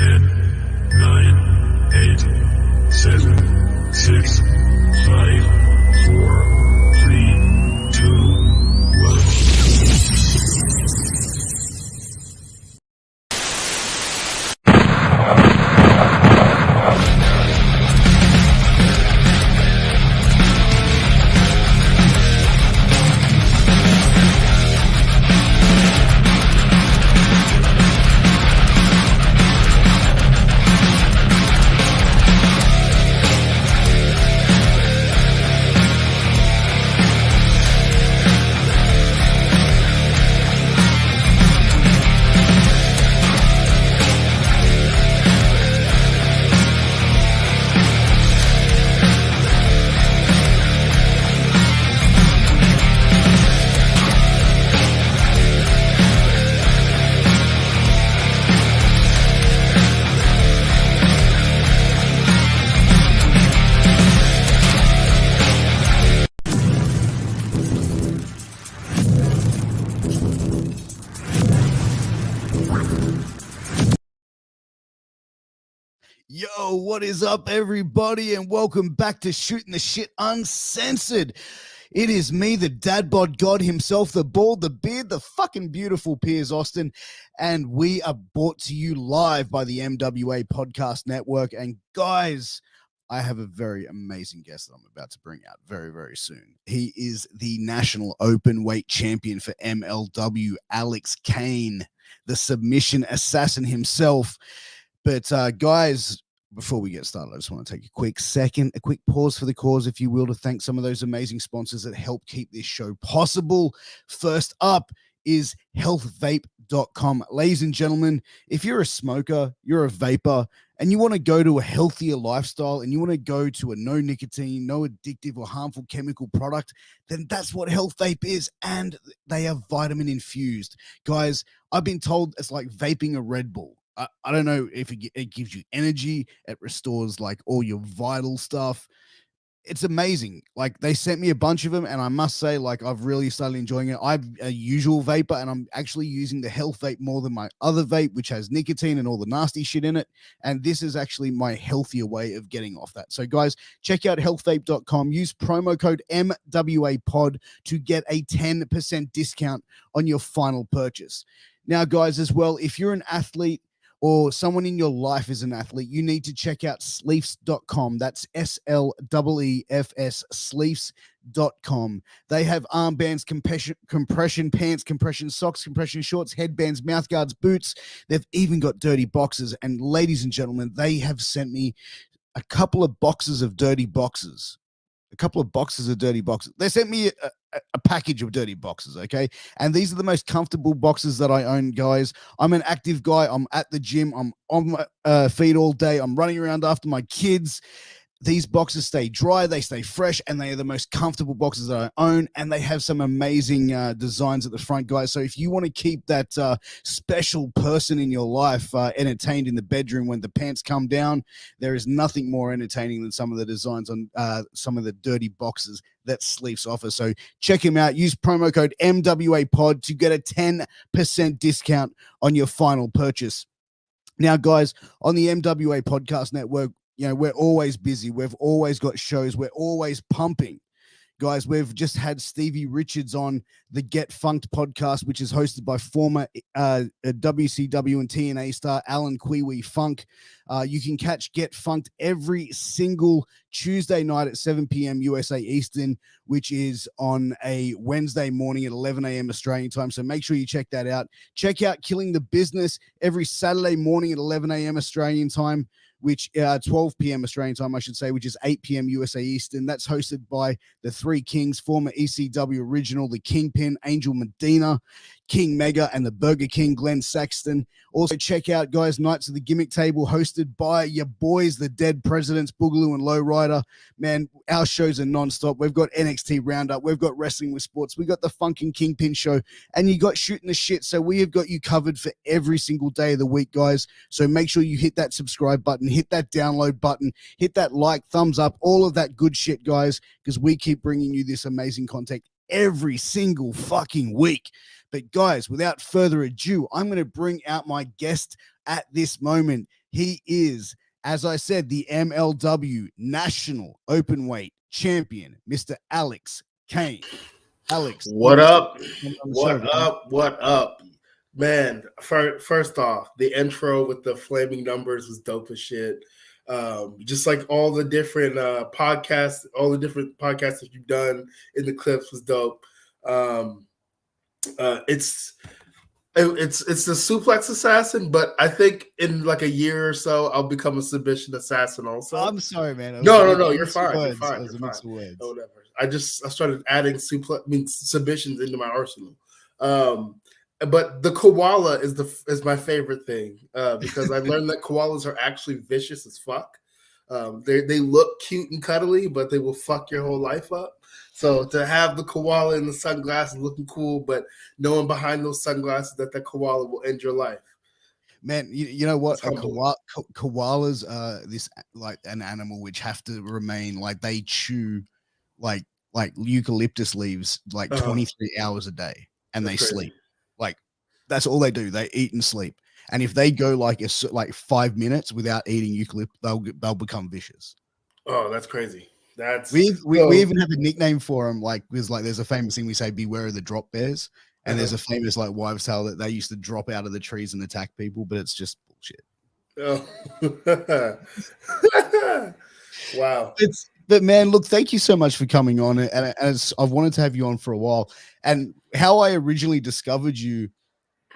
10, 9, 8, 7, 6, 5, 4, 3, 2, 1. Yo, what is up, everybody, and welcome back to Shooting the Shit Uncensored. It is me, the dad bod god himself, the bald, the beard, the fucking beautiful Piers Austin, and we are brought to you live by the MWA Podcast Network. And guys, I have a very amazing guest that I'm about to bring out very, very soon. He is the National Openweight Champion for MLW, Alex Kane, the submission assassin himself. But guys, before we get started, I just want to take a quick pause for the cause, if you will, to thank some of those amazing sponsors that help keep this show possible. First up is healthvape.com. Ladies and gentlemen, if you're a smoker, you're a vapor, and you want to go to a healthier lifestyle and you want to go to a no nicotine, no addictive or harmful chemical product, then that's what Health Vape is, and they are vitamin infused. Guys, I've been told it's like vaping a Red Bull. I don't know if it gives you energy, it restores like all your vital stuff. It's amazing. Like, they sent me a bunch of them, and I must say, like, I've really started enjoying it. I'm a usual vapor, and I'm actually using the Health Vape more than my other vape, which has nicotine and all the nasty shit in it. And this is actually my healthier way of getting off that. So guys, check out healthvape.com. Use promo code MWAPOD to get a 10% discount on your final purchase. Now, guys, as well, if you're an athlete or someone in your life is an athlete, you need to check out sleefs.com. That's SLEEFS, sleefs.com. They have armbands, compression pants, compression socks, compression shorts, headbands, mouthguards, boots. They've even got dirty boxes. And ladies and gentlemen, they have sent me a couple of boxes of dirty boxes. They sent me a package of dirty boxes, okay? And these are the most comfortable boxes that I own, guys. I'm an active guy. I'm at the gym. I'm on my feet all day. I'm running around after my kids. These boxes stay dry, they stay fresh, and they are the most comfortable boxes that I own, and they have some amazing designs at the front, guys. So if you want to keep that special person in your life entertained in the bedroom when the pants come down, there is nothing more entertaining than some of the designs on some of the dirty boxes that Sleeves offers. So check him out. Use promo code MWAPOD to get a 10% discount on your final purchase. Now, guys, on the MWA Podcast Network, you know, we're always busy. We've always got shows. We're always pumping. Guys, we've just had Stevie Richards on the Get Funked podcast, which is hosted by former WCW and TNA star Alan Kwee Funk. You can catch Get Funked every single Tuesday night at 7 p.m. USA Eastern, which is on a Wednesday morning at 11 a.m. Australian time. So make sure you check that out. Check out Killing the Business every Saturday morning at 11 a.m. Australian time, which 12 p.m. Australian time, I should say, which is 8 p.m. USA Eastern. That's hosted by the Three Kings, former ECW original, the Kingpin, Angel Medina, King Mega, and the Burger King, Glenn Saxton. Also check out, guys, Knights of the Gimmick Table, hosted by your boys, the Dead Presidents, Boogaloo and Lowrider. Man, our shows are nonstop. We've got NXT Roundup. We've got Wrestling with Sports. We got the Funkin' Kingpin show, and you got Shooting the Shit. So we have got you covered for every single day of the week, guys. So make sure you hit that subscribe button, hit that download button, hit that like, thumbs up, all of that good shit, guys, because we keep bringing you this amazing content every single fucking week. But guys, without further ado, I'm going to bring out my guest at this moment. He is, as I said, the MLW National Openweight Champion, Mr. Alex Kane. Alex, What thank you so much up? for coming on the show, What man. up? What up? Man, first off, the intro with the flaming numbers was dope as shit. Just like all the different podcasts, all the different podcasts that you've done in the clips was dope. It's the suplex assassin, but I think in like a year or so, I'll become a submission assassin also. I'm sorry, man. No, you're fine. You're It fine. was You're a mix fine. of words. Oh, whatever. I started adding submissions into my arsenal. But the koala is my favorite thing because I learned that koalas are actually vicious as fuck. They look cute and cuddly, but they will fuck your whole life up. So to have the koala in the sunglasses looking cool, but knowing behind those sunglasses that koala will end your life. Man, you know what? It's humbling. Koalas are this like an animal which have to remain like they chew like eucalyptus leaves like 23 hours a day, and That's they crazy. sleep. Like that's all they do. They eat and sleep. And if they go like 5 minutes without eating eucalyptus, they'll become vicious. Oh, that's crazy. We even have a nickname for them. Like there's a famous thing we say, "Beware of the drop bears." And there's a famous like wives' tale that they used to drop out of the trees and attack people, but it's just bullshit. Oh. Wow. But man, look, thank you so much for coming on. And as I've wanted to have you on for a while, and how I originally discovered you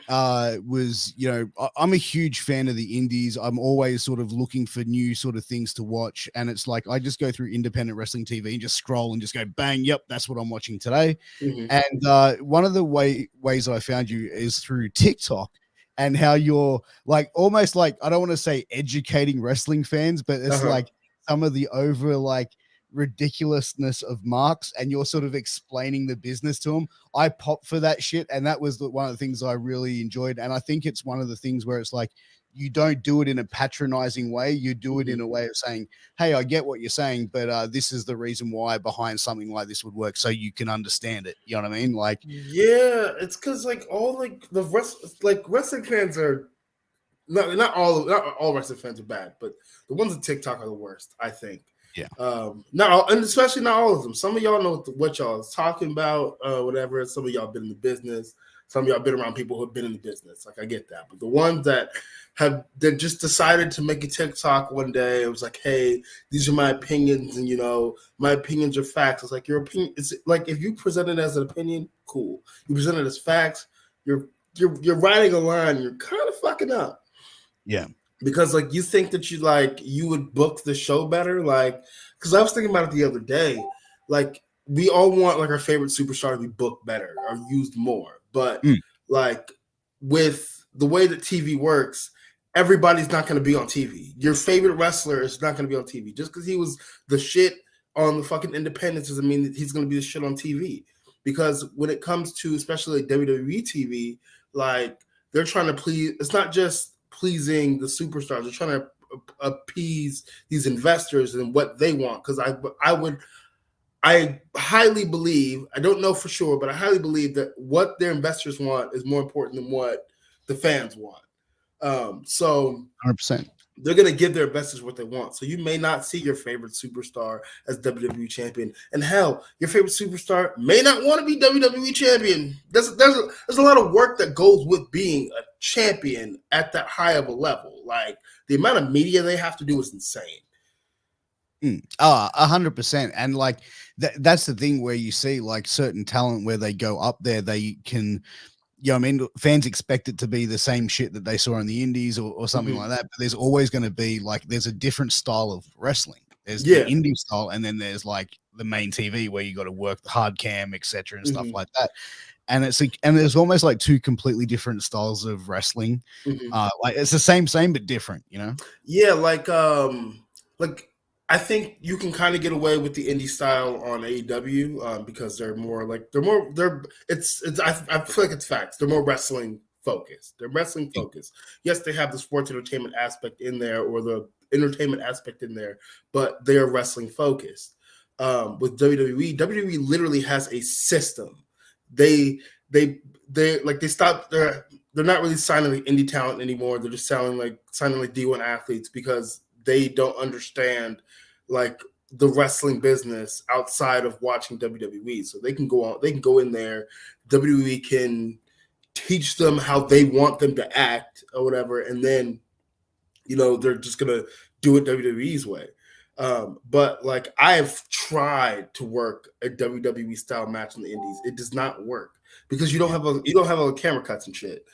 was, you know, I'm a huge fan of the indies. I'm always sort of looking for new sort of things to watch, and it's like I just go through independent wrestling TV and just scroll and just go bang, yep, that's what I'm watching today. Mm-hmm. And one of the ways I found you is through TikTok, and how you're like almost like, I don't want to say educating wrestling fans, but it's like some of the over like ridiculousness of marks, and you're sort of explaining the business to them. I pop for that shit, and that was one of the things I really enjoyed. And I think it's one of the things where it's like you don't do it in a patronizing way. You do it in a way of saying, hey, I get what you're saying, but this is the reason why behind something like this would work, so you can understand it. You know what I mean? Like, yeah, it's because like all like the wrestling fans are not all wrestling fans are bad, but the ones on TikTok are the worst, I think. Yeah. And especially not all of them. Some of y'all know what y'all is talking about, whatever. Some of y'all been in the business. Some of y'all been around people who have been in the business. Like, I get that. But the ones that just decided to make a TikTok one day, it was like, hey, these are my opinions, and, you know, my opinions are facts. It's like, your opinion, it's like, if you present it as an opinion, cool. You present it as facts, you're writing a line, you're kind of fucking up. Yeah. Because like you think that you would book the show better, like, because I was thinking about it the other day, like we all want like our favorite superstar to be booked better or used more, but like with the way that TV works, everybody's not going to be on TV. Your favorite wrestler is not going to be on TV. Just because he was the shit on the fucking independents doesn't mean that he's going to be the shit on TV. Because when it comes to especially like WWE TV, like they're trying to please. It's not just pleasing the superstars. They're trying to appease these investors and what they want. Because I highly believe, I don't know for sure, but I highly believe that what their investors want is more important than what the fans want. So 100%. They're going to give their investors what they want. So you may not see your favorite superstar as WWE champion. And hell, your favorite superstar may not want to be WWE champion. There's a lot of work that goes with being a champion at that high of a level. Like the amount of media they have to do is insane. 100%. And like that's the thing where you see like certain talent where they go up there, they can, you know what I mean? Fans expect it to be the same shit that they saw in the indies or something like that. But there's always going to be like, there's a different style of wrestling. There's the indie style, and then there's like the main TV where you got to work the hard cam, etc. and stuff like that. And it's like, and there's almost like two completely different styles of wrestling. Like it's the same, but different, you know? Yeah. Like I think you can kind of get away with the indie style on AEW because I feel like it's facts. They're more wrestling focused. Yes, they have the sports entertainment aspect in there or the entertainment aspect in there, but they are wrestling focused. With WWE literally has a system. They stopped their they're not really signing like indie talent anymore. They're just signing like D1 athletes because they don't understand like the wrestling business outside of watching WWE. So they can go in there. WWE can teach them how they want them to act or whatever, and then they're just gonna do it WWE's way. But like I have tried to work a WWE style match in the Indies. It does not work because you don't have all the camera cuts and shit.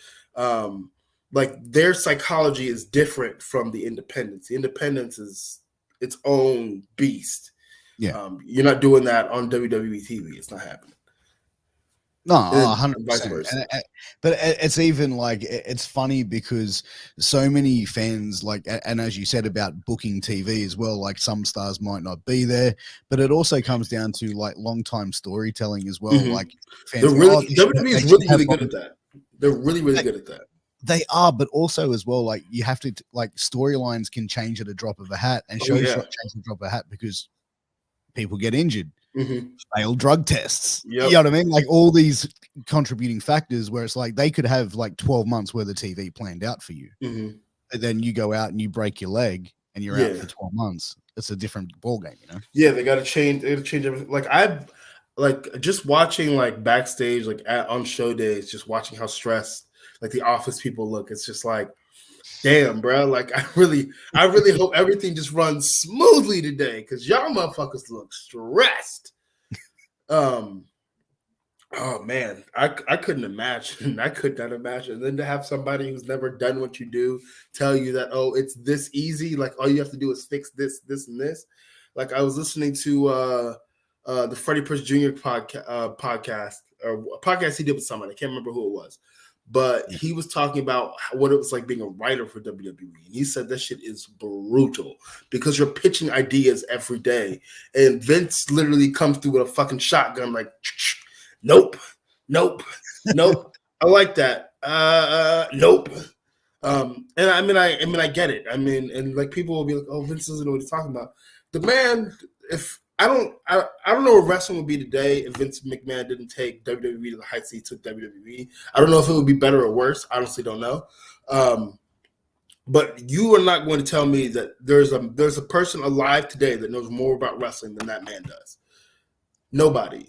Like their psychology is different from the independents. The independents is its own beast. Yeah. You're not doing that on WWE TV. It's not happening. No, 100%. Vice versa. But it's even like it's funny because so many fans like, and as you said about booking TV as well, like some stars might not be there, but it also comes down to like long time storytelling as well. Mm-hmm. Like fans, WWE is really good at that. They're really good at that. They are, but also as well, like you have to like storylines can change at a drop of a hat, and shows change at a drop of a hat because people get injured. Mm-hmm. Failed drug tests. Yep. You know what I mean? Like all these contributing factors where it's like they could have like 12 months worth of TV planned out for you. Mm-hmm. But then you go out and you break your leg and you're out for 12 months. It's a different ball game, Yeah, they gotta change everything. Like I've just watching like backstage, like on show days, just watching how stressed like the office people look. It's just like, damn, bro. Like I really hope everything just runs smoothly today because y'all motherfuckers look stressed. Oh man, I couldn't imagine. I could not imagine. And then to have somebody who's never done what you do tell you that, oh, it's this easy. Like all you have to do is fix this, and this. Like I was listening to the Freddie Prinze Jr. podcast or a podcast he did with someone. I can't remember who it was. But he was talking about what it was like being a writer for WWE. And he said that shit is brutal because you're pitching ideas every day. And Vince literally comes through with a fucking shotgun like, nope. I like that. Nope. And I mean, I get it. I mean, and like people will be like, oh, Vince doesn't know what he's talking about. The man, if I don't know where wrestling would be today if Vince McMahon didn't take WWE to the heights he took WWE. I don't know if it would be better or worse. I honestly don't know. But you are not going to tell me that there's a person alive today that knows more about wrestling than that man does. Nobody.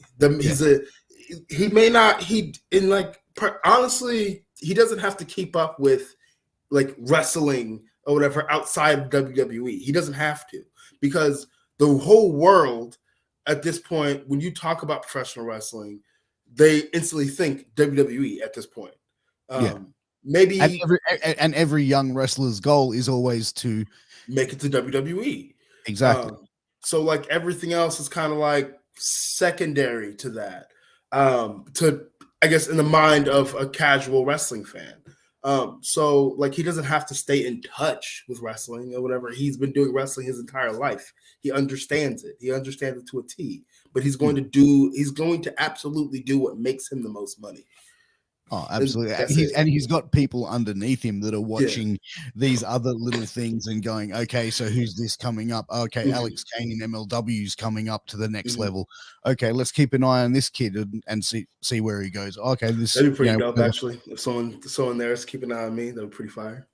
Honestly, he doesn't have to keep up with like wrestling or whatever outside of WWE. He doesn't have to because the whole world at this point, when you talk about professional wrestling, they instantly think WWE at this point. Maybe every young wrestler's goal is always to make it to WWE. Exactly. So like everything else is kind of like secondary to that. I guess in the mind of a casual wrestling fan. So like he doesn't have to stay in touch with wrestling or whatever. He's been doing wrestling his entire life. He understands it. He understands it to a T. But he's going to absolutely do what makes him the most money. Oh, absolutely. He's got people underneath him that are watching these other little things and going, okay, so who's this coming up? Okay, Alex Kane in MLW's coming up to the next level. Okay, let's keep an eye on this kid and see where he goes. Okay, that'd be pretty dope, actually. If someone there is keeping an eye on me, that would be pretty fire.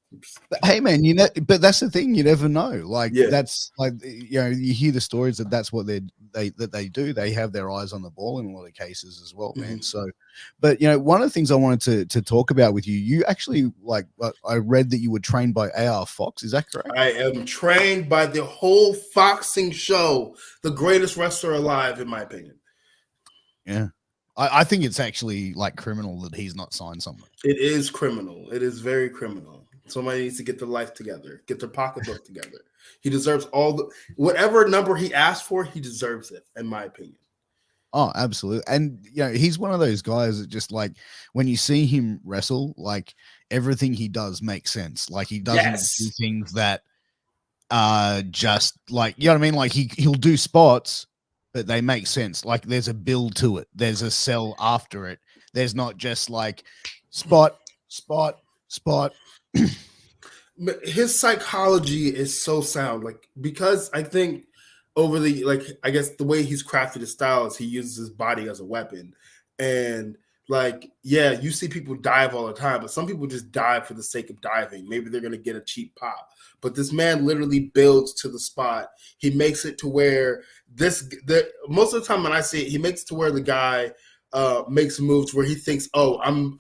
But hey man, but that's the thing, you never know. Like that's like you hear the stories that's what they do. They have their eyes on the ball in a lot of cases as well, man. So, but one of the things I wanted to talk about with you actually I read that you were trained by AR Fox. Is that correct? I am trained by the whole Foxing show, the greatest wrestler alive, in my opinion. Yeah. I think it's actually like criminal that he's not signed somewhere. It is criminal. It is very criminal. Somebody needs to get their life together, get their pocketbook together. He deserves whatever number he asked for, he deserves it, in my opinion. Oh, absolutely. And he's one of those guys that just like when you see him wrestle, like everything he does makes sense. Like he doesn't do things that just like, you know what I mean? Like he'll do spots, but they make sense. Like there's a build to it. There's a sell after it. There's not just like spot. His psychology is so sound, like because I think over the I guess the way he's crafted his style is he uses his body as a weapon, and Like, yeah, you see people dive all the time, but some people just dive for the sake of diving. Maybe they're going to get a cheap pop. But this man literally builds to the spot. He makes it to where most of the time when I see it, he makes it to where the guy makes moves where he thinks, oh, I'm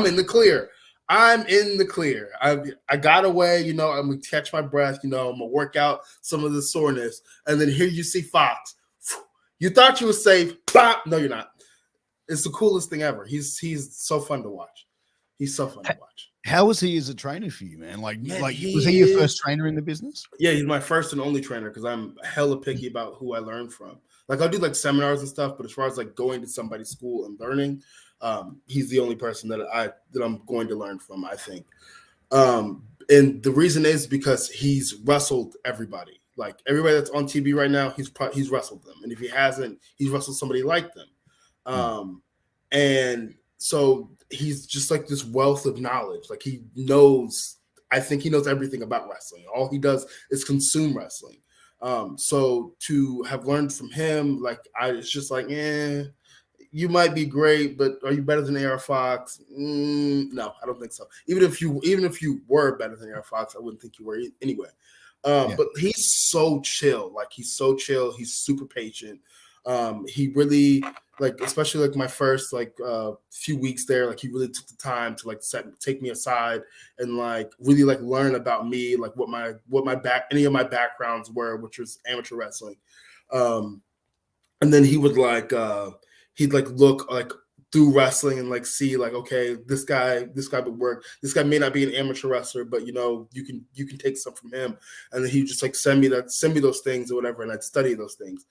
in the clear. I'm in the clear. I got away, I'm going to catch my breath, I'm going to work out some of the soreness. And then here you see Fox. You thought you were safe. Bop. No, you're not. It's the coolest thing ever. He's so fun to watch. He's so fun to watch. How was he as a trainer for you, man? Was he your first trainer in the business? Yeah, he's my first and only trainer because I'm hella picky about who I learn from. Like, I'll do like seminars and stuff, but as far as like going to somebody's school and learning, he's the only person that I'm going to learn from, I think. And the reason is because he's wrestled everybody. Like, everybody that's on TV right now, he's wrestled them. And if he hasn't, he's wrestled somebody like them. And so he's just like this wealth of knowledge. Like, I think he knows everything about wrestling. All he does is consume wrestling. So to have learned from him, like, it's just like, you might be great, but are you better than AR Fox? No, I don't think so. Even if you were better than AR Fox, I wouldn't think you were anyway. But he's so chill. Like, he's so chill. He's super patient. He really, like, especially like my first few weeks there, like, he really took the time to like take me aside and like really like learn about me, like any of my backgrounds were, which was amateur wrestling. And then he would he'd look like through wrestling and like see like, okay, this guy would work. This guy may not be an amateur wrestler, but you can take some from him. And then he just like send me those things or whatever, and I'd study those things.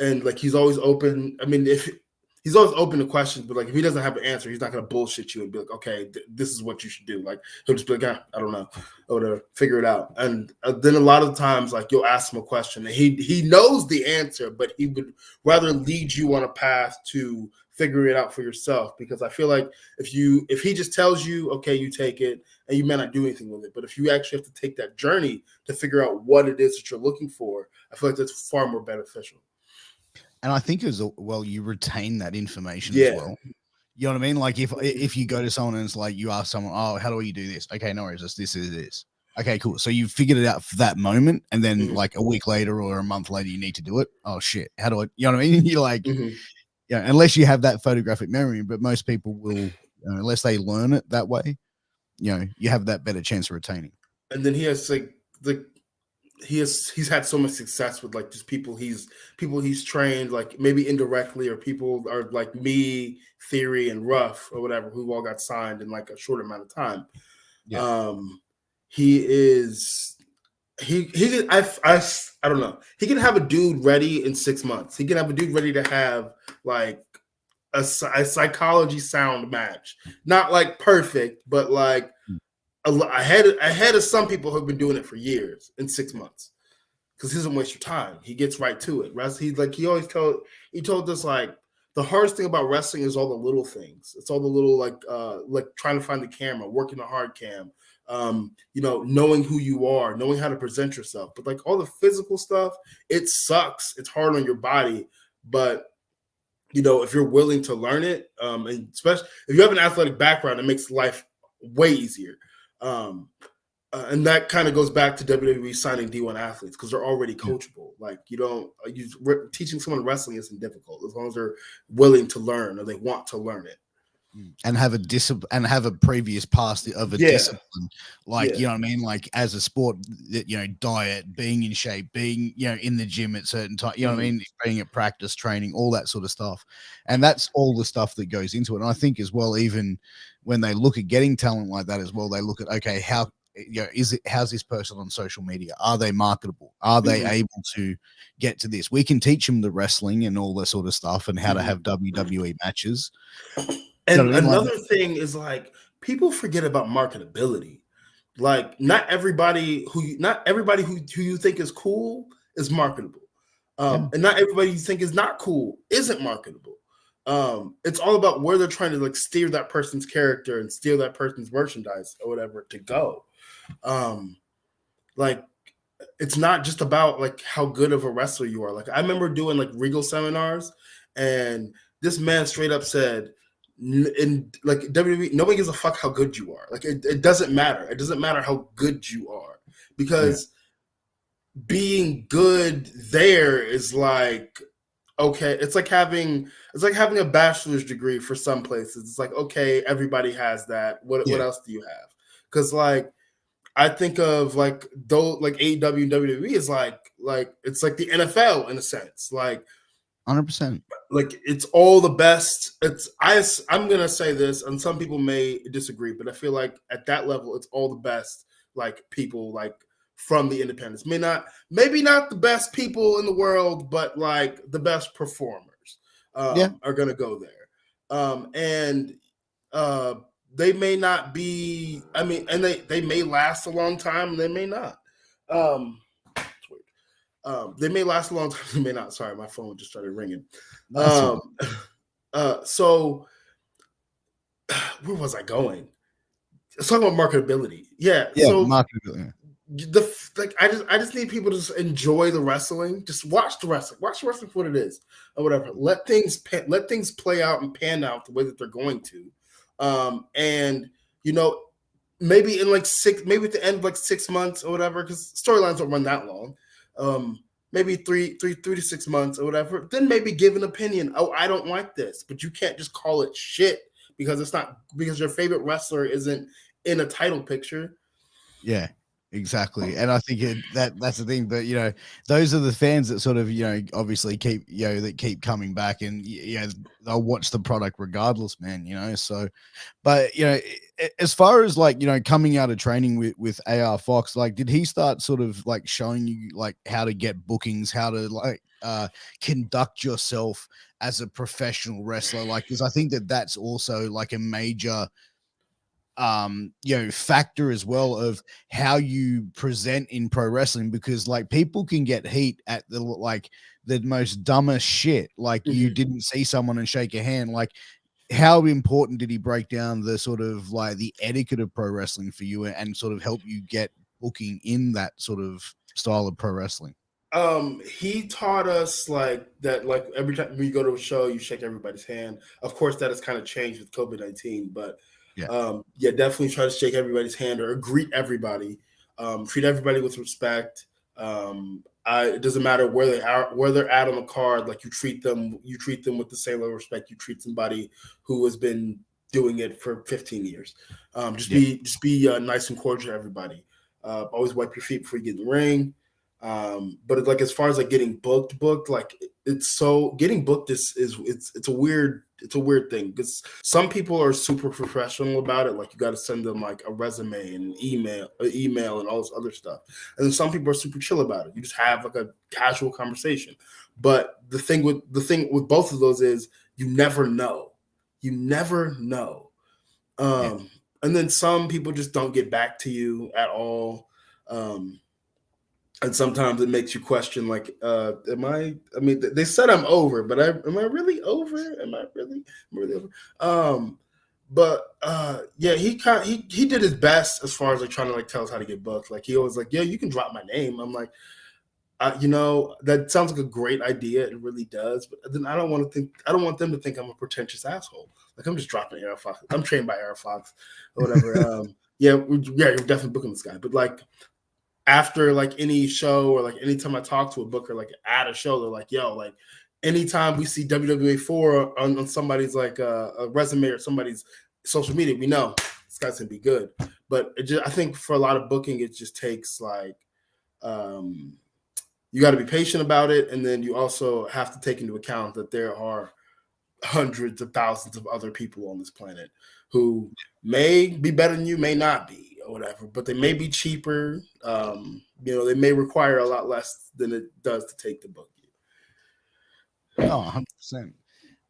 And like, he's always open. I mean, he's always open to questions, but like, if he doesn't have an answer, he's not going to bullshit you and be like, okay, this is what you should do. Like, he'll just be like, I don't know, or whatever, figure it out. And then a lot of times, like, you'll ask him a question and he knows the answer, but he would rather lead you on a path to figure it out for yourself. Because I feel like if he just tells you, okay, you take it, and you may not do anything with it. But if you actually have to take that journey to figure out what it is that you're looking for, I feel like that's far more beneficial. And I think as well, you retain that information as well. You know what I mean? Like, if you go to someone and it's like, you ask someone, oh, how do you do this? Okay, no worries, this is this. Okay, cool. So you figured it out for that moment, and then like a week later or a month later, you need to do it. Oh shit, how do I? You know what I mean? You're like, yeah, unless you have that photographic memory, but most people will, unless they learn it that way, you have that better chance of retaining. And then he has he's had so much success with like just people he's trained, like maybe indirectly, or people are like me, Theory, and Ruff or whatever, who all got signed in like a short amount of time. I don't know. He can have a dude ready in 6 months. He can have a dude ready to have like a psychology sound match. Not like perfect, but like ahead of some people who've been doing it for years in 6 months. Because he doesn't waste your time. He gets right to it. He told us like the hardest thing about wrestling is all the little things. It's all the little like trying to find the camera, working the hard cam, knowing who you are, knowing how to present yourself. But like all the physical stuff, it sucks. It's hard on your body. But if you're willing to learn it, and especially if you have an athletic background, it makes life way easier. And that kind of goes back to WWE signing D1 athletes because they're already coachable. Like teaching someone wrestling isn't difficult as long as they're willing to learn or they want to learn it. And have a previous past of a discipline, like you know what I mean, like as a sport, diet, being in shape, being in the gym at certain time, what I mean, being at practice, training, all that sort of stuff, and that's all the stuff that goes into it. And I think as well, even when they look at getting talent like that as well, they look at how's this person on social media? Are they marketable? Are they able to get to this? We can teach them the wrestling and all that sort of stuff and how to have WWE matches. And another thing is like people forget about marketability. Like not everybody who you think is cool is marketable. And not everybody you think is not cool isn't marketable. It's all about where they're trying to like steer that person's character and steer that person's merchandise or whatever to go. Like it's not just about like how good of a wrestler you are. Like I remember doing like Regal seminars, and this man straight up said, in like WWE, nobody gives a fuck how good you are. Like it doesn't matter. It doesn't matter how good you are, because being good there is like, okay, it's like having a bachelor's degree for some places. It's like, okay, everybody has that. What else do you have? Because like I think of like those like AEW and WWE is like it's like the NFL in a sense. Like 100%. Like it's all the best. I'm gonna say this, and some people may disagree, but I feel like at that level, it's all the best. Like people like from the independents, maybe not the best people in the world, but like the best performers are gonna go there, and they may not be. I mean, and they may last a long time, and they may not. They may last a long time. They may not. Sorry, my phone just started ringing. So where was I going? Let's talk about marketability. So marketability. I just need people to just enjoy the wrestling. Just watch the wrestling. Watch the wrestling for what it is, or whatever. Let things play out and pan out the way that they're going to. And you know, maybe in like maybe at the end of like 6 months or whatever, because storylines don't run that long. Maybe three to 6 months or whatever, then maybe give an opinion. Oh, I don't like this, but you can't just call it shit because it's not, because your favorite wrestler isn't in a title picture. Yeah, exactly. And I think that's the thing. But, you know, those are the fans that sort of, you know, obviously keep, you know, that keep coming back, and, you know, they'll watch the product regardless, man, you know. So, but, you know, as far as like, you know, coming out of training with AR Fox, like, did he start sort of like showing you like how to get bookings, how to like conduct yourself as a professional wrestler? Like, because I think that's also like a major you know, factor as well of how you present in pro wrestling, because like people can get heat at the like the most dumbest shit, like you didn't see someone and shake a hand. Like, how important did he break down the sort of like the etiquette of pro wrestling for you and sort of help you get booking in that sort of style of pro wrestling? He taught us like that, like every time we go to a show, you shake everybody's hand. Of course, that has kind of changed with COVID-19, but definitely try to shake everybody's hand or greet everybody. Treat everybody with respect. It doesn't matter where they're at on the card. Like you treat them with the same level of respect you treat somebody who has been doing it for 15 years. Just be nice and cordial to everybody. Always wipe your feet before you get in the ring. But like as far as like getting booked, like getting booked is it's a weird thing, because some people are super professional about it. Like you got to send them like a resume and email and all this other stuff. And then some people are super chill about it. You just have like a casual conversation. But the thing with both of those is you never know. And then some people just don't get back to you at all. And sometimes it makes you question, like, I mean, they said I'm over, but am I really over? Am I really over? He did his best as far as like trying to like tell us how to get booked. Like he always like, yeah, you can drop my name. I'm like, you know, that sounds like a great idea. It really does. But then I don't want them to think I'm a pretentious asshole. Like I'm just dropping Air Fox. I'm trained by Air Fox or whatever. You're definitely booking this guy. But like, after like any show or like anytime I talk to a booker like at a show, they're like, yo, like anytime we see WWE 4 on somebody's like a resume or somebody's social media, we know this guy's gonna be good. But I think for a lot of booking, it just takes like you got to be patient about it, and then you also have to take into account that there are hundreds of thousands of other people on this planet who may be better than you, may not be, or whatever, but they may be cheaper. You know, they may require a lot less than it does to take the book you. Oh, 100%.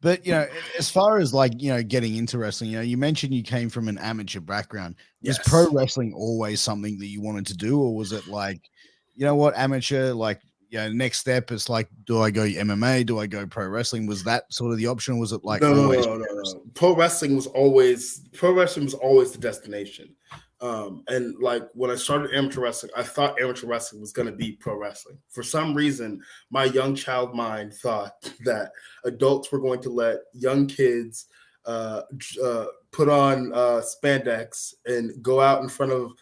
But, you know, as far as like, you know, getting into wrestling, you know, you mentioned you came from an amateur background. Was pro wrestling always something that you wanted to do, or was it like, you know what, amateur, like, you know, next step is like, do I go MMA? Do I go pro wrestling? Was that sort of the option? Was it like no. Pro wrestling was always the destination. And like when I started amateur wrestling, I thought amateur wrestling was going to be pro wrestling. For some reason, my young child mind thought that adults were going to let young kids put on spandex and go out in front of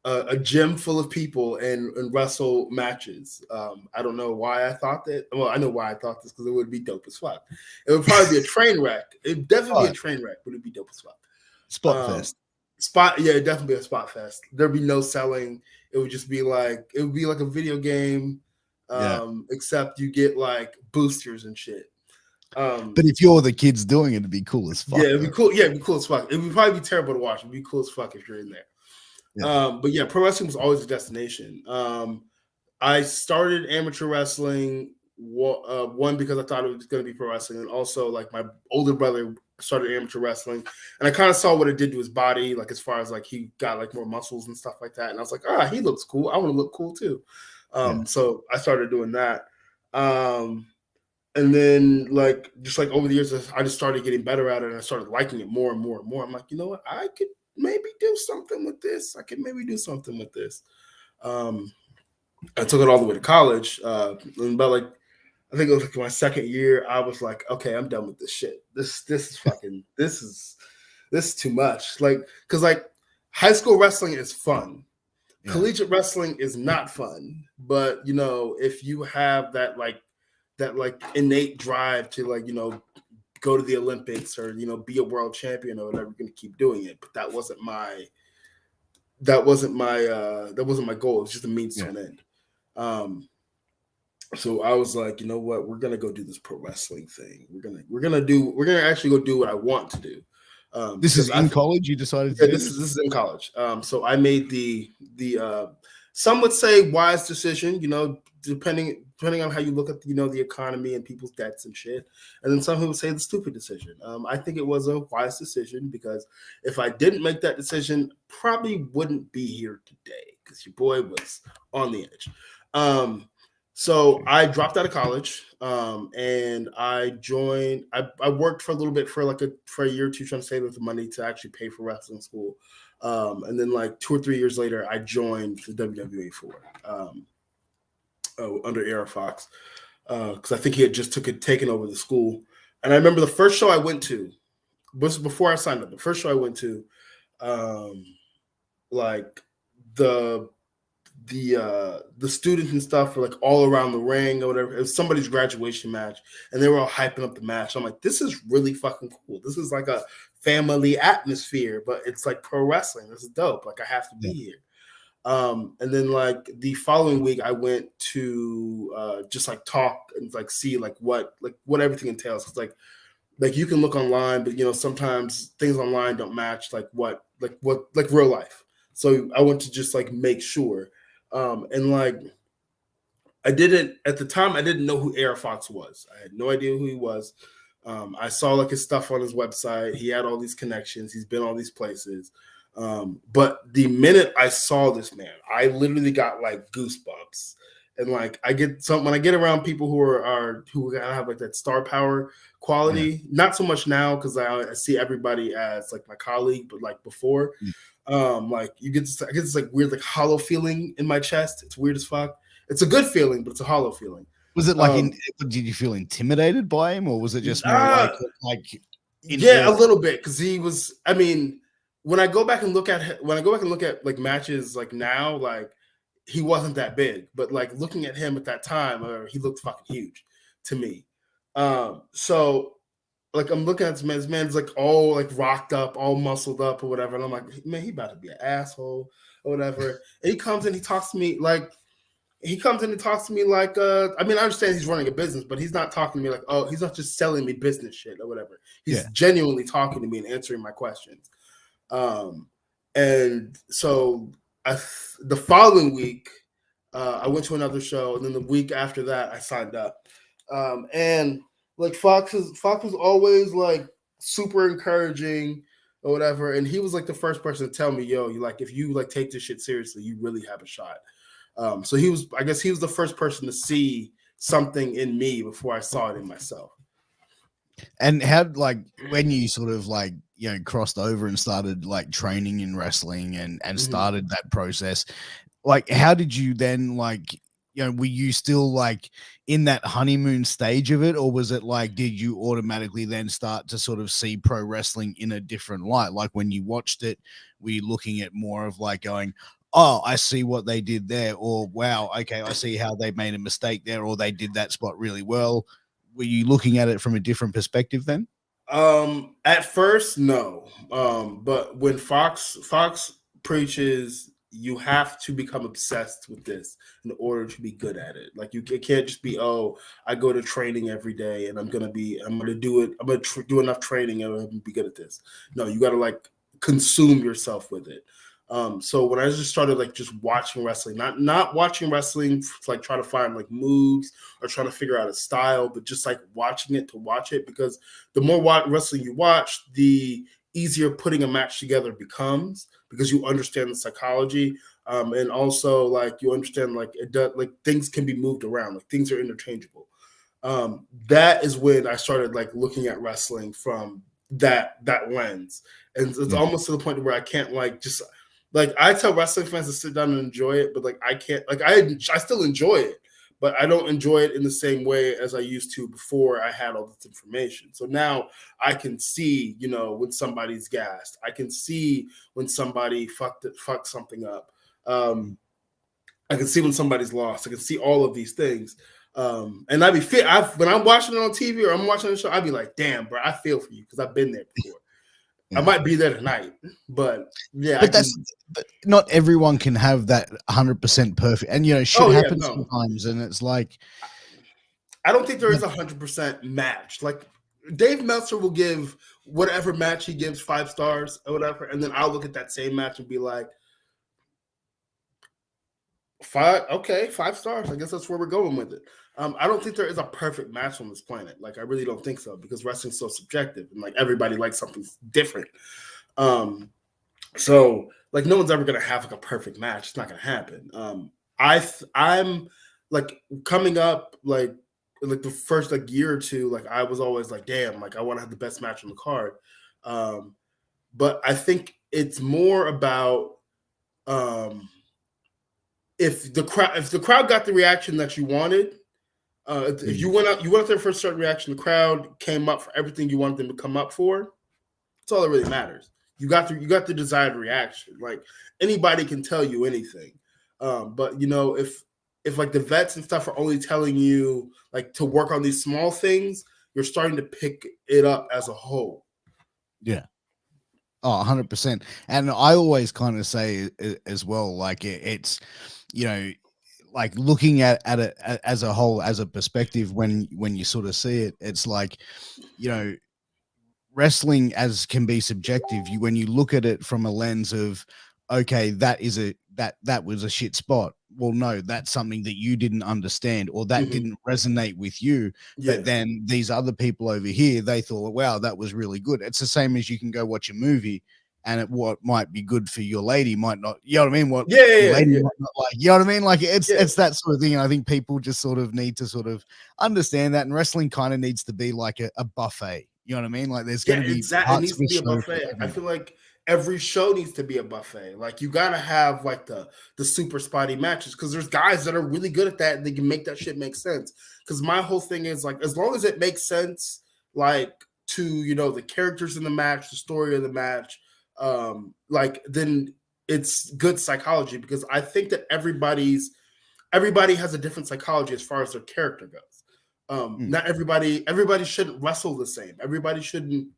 a gym full of people and wrestle matches. I don't know why I thought that. Well, I know why I thought this, because it would be dope as fuck. It would probably be a train wreck. It'd definitely be a train wreck, but it'd be dope as fuck. Spot fest. Yeah, it'd definitely be a spot fest. There'd be no selling. It would just be like, it would be like a video game, except you get like boosters and shit. But if you're the kids doing it, it'd be cool as fuck. Yeah, it'd be cool. Yeah, it'd be cool as fuck. It would probably be terrible to watch. It'd be cool as fuck if you're in there. Yeah. But yeah, pro wrestling was always a destination. I started amateur wrestling one because I thought it was going to be pro wrestling, and also like my older brother started amateur wrestling, and I kind of saw what it did to his body, like as far as like he got like more muscles and stuff like that, and I was like, he looks cool. I want to look cool too. So I started doing that. And then like just like over the years, I just started getting better at it, and I started liking it more and more and more. I'm like, you know what, I could maybe do something with this. I took it all the way to college. And about like, I think it was like my second year, I was like, okay, I'm done with this shit. This is too much. Like, cause like high school wrestling is fun. Yeah. Collegiate wrestling is not fun. But you know, if you have that innate drive to like, you know, go to the Olympics or, you know, be a world champion or whatever, you're gonna keep doing it. But that wasn't my goal. It's just a means to an end. So I was like, you know what, we're gonna go do this pro wrestling thing. We're gonna actually go do what I want to do. This is in college. You decided to do this is in college. So I made the some would say wise decision, you know, depending on how you look at, you know, the economy and people's debts and shit. And then some people would say the stupid decision. I think it was a wise decision, because if I didn't make that decision, probably wouldn't be here today, because your boy was on the edge. So I dropped out of college, and I joined. I worked for a little bit for a year or two, trying to save up the money to actually pay for wrestling school. And then like 2 or 3 years later, I joined the WWE under Era Fox, because I think he had just taken over the school. And I remember the first show I went to, was before I signed up. The first show I went to, like the students and stuff were like all around the ring or whatever. It was somebody's graduation match, and they were all hyping up the match. I'm like, this is really fucking cool. This is like a family atmosphere, but it's like pro wrestling. This is dope. Like, I have to be here. And then like the following week, I went to just like talk and like see like what everything entails. It's like you can look online, but you know, sometimes things online don't match like real life. So I went to just like make sure. And like at the time, I didn't know who Air Fox was. I had no idea who he was. I saw like his stuff on his website. He had all these connections. He's been all these places. But the minute I saw this man, I literally got like goosebumps. And like when I get around people who have like that star power quality, not so much now, because I see everybody as like my colleague, but like before, like I get this like weird like hollow feeling in my chest. It's weird as fuck. It's a good feeling, but it's a hollow feeling. Was it like did you feel intimidated by him, or was it just more like yeah, a little bit, because he was. I mean, when I go back and look at like matches like now, like he wasn't that big, but like looking at him at that time, he looked fucking huge to me. So like I'm looking at this man's like all like rocked up, all muscled up or whatever, and I'm like, man, he about to be an asshole or whatever. And he comes in, he talks to me like. I mean, I understand he's running a business, but he's not talking to me like, oh, he's not just selling me business shit or whatever. He's genuinely talking to me and answering my questions. And so the following week, I went to another show, and then the week after that, I signed up. And like Fox was always like super encouraging or whatever, and he was like the first person to tell me, yo, you like if you like take this shit seriously, you really have a shot. So he was the first person to see something in me before I saw it in myself. And how, like, when you sort of like crossed over and started like training in wrestling and Mhm. started that process, like how did you then like, were you still like in that honeymoon stage of it, or was it like, did you automatically then start to sort of see pro wrestling in a different light? Like when you watched it, were you looking at more of like going, oh, I see what they did there, or wow, okay, I see how they made a mistake there, or they did that spot really well? Were you looking at it from a different perspective then? At first, no. But when Fox preaches, you have to become obsessed with this in order to be good at it. Like it can't just be, oh, I go to training every day and I'm gonna do it. I'm gonna do enough training and I'm gonna be good at this. No, you got to like consume yourself with it. So when I just started like just watching wrestling, not watching wrestling to like try to find like moves or trying to figure out a style, but just like watching it to watch it, because the more wrestling you watch, the easier putting a match together becomes, because you understand the psychology, and also like you understand like it does, like things can be moved around, like things are interchangeable. That is when I started like looking at wrestling from that lens, and it's almost to the point where I can't like just like I tell wrestling fans to sit down and enjoy it, but like I can't, like I still enjoy it, but I don't enjoy it in the same way as I used to before I had all this information. So now I can see, when somebody's gassed. I can see when somebody fucked something up. I can see when somebody's lost. I can see all of these things. And I'd be when I'm watching it on TV or I'm watching the show, I'd be like, damn, bro, I feel for you because I've been there before. I might be there tonight, but yeah. But not everyone can have that 100% perfect. And, shit happens sometimes. And it's like, I don't think there is 100% match. Like Dave Meltzer will give whatever match he gives 5 stars or whatever. And then I'll look at that same match and be like, 5 stars. I guess that's where we're going with it. I don't think there is a perfect match on this planet. Like, I really don't think so, because wrestling's so subjective and like everybody likes something different. So like no one's ever gonna have like a perfect match. It's not gonna happen. I'm like coming up like the first like year or two, like I was always like, damn, like I want to have the best match on the card. But I think it's more about if the crowd got the reaction that you wanted. If you went out there for a certain reaction, the crowd came up for everything you wanted them to come up for. That's all that really matters. You got the desired reaction. Like anybody can tell you anything, but if like the vets and stuff are only telling you like to work on these small things, you're starting to pick it up as a whole. Yeah. Oh, 100%. And I always kind of say as well, like it's, like looking at it as a whole, as a perspective, when you sort of see it, it's like, wrestling as can be subjective. When you look at it from a lens of, okay, that was a shit spot. Well, no, that's something that you didn't understand, or that didn't resonate with you. Yeah. But then these other people over here, they thought, wow, that was really good. It's the same as you can go watch a movie, and what might be good for your lady might not, you know what I mean? Lady might not like, you know what I mean? Like it's that sort of thing. And I think people just sort of need to sort of understand that. And wrestling kind of needs to be like a buffet. You know what I mean? Like there's going to be it needs to be a buffet. I feel like every show needs to be a buffet. Like you got to have like the super spotty matches, because there's guys that are really good at that and they can make that shit make sense. Because my whole thing is like, as long as it makes sense, like to the characters in the match, the story of the match, like then it's good psychology, because I think that everybody has a different psychology as far as their character goes. Not everybody shouldn't wrestle the same. Everybody shouldn't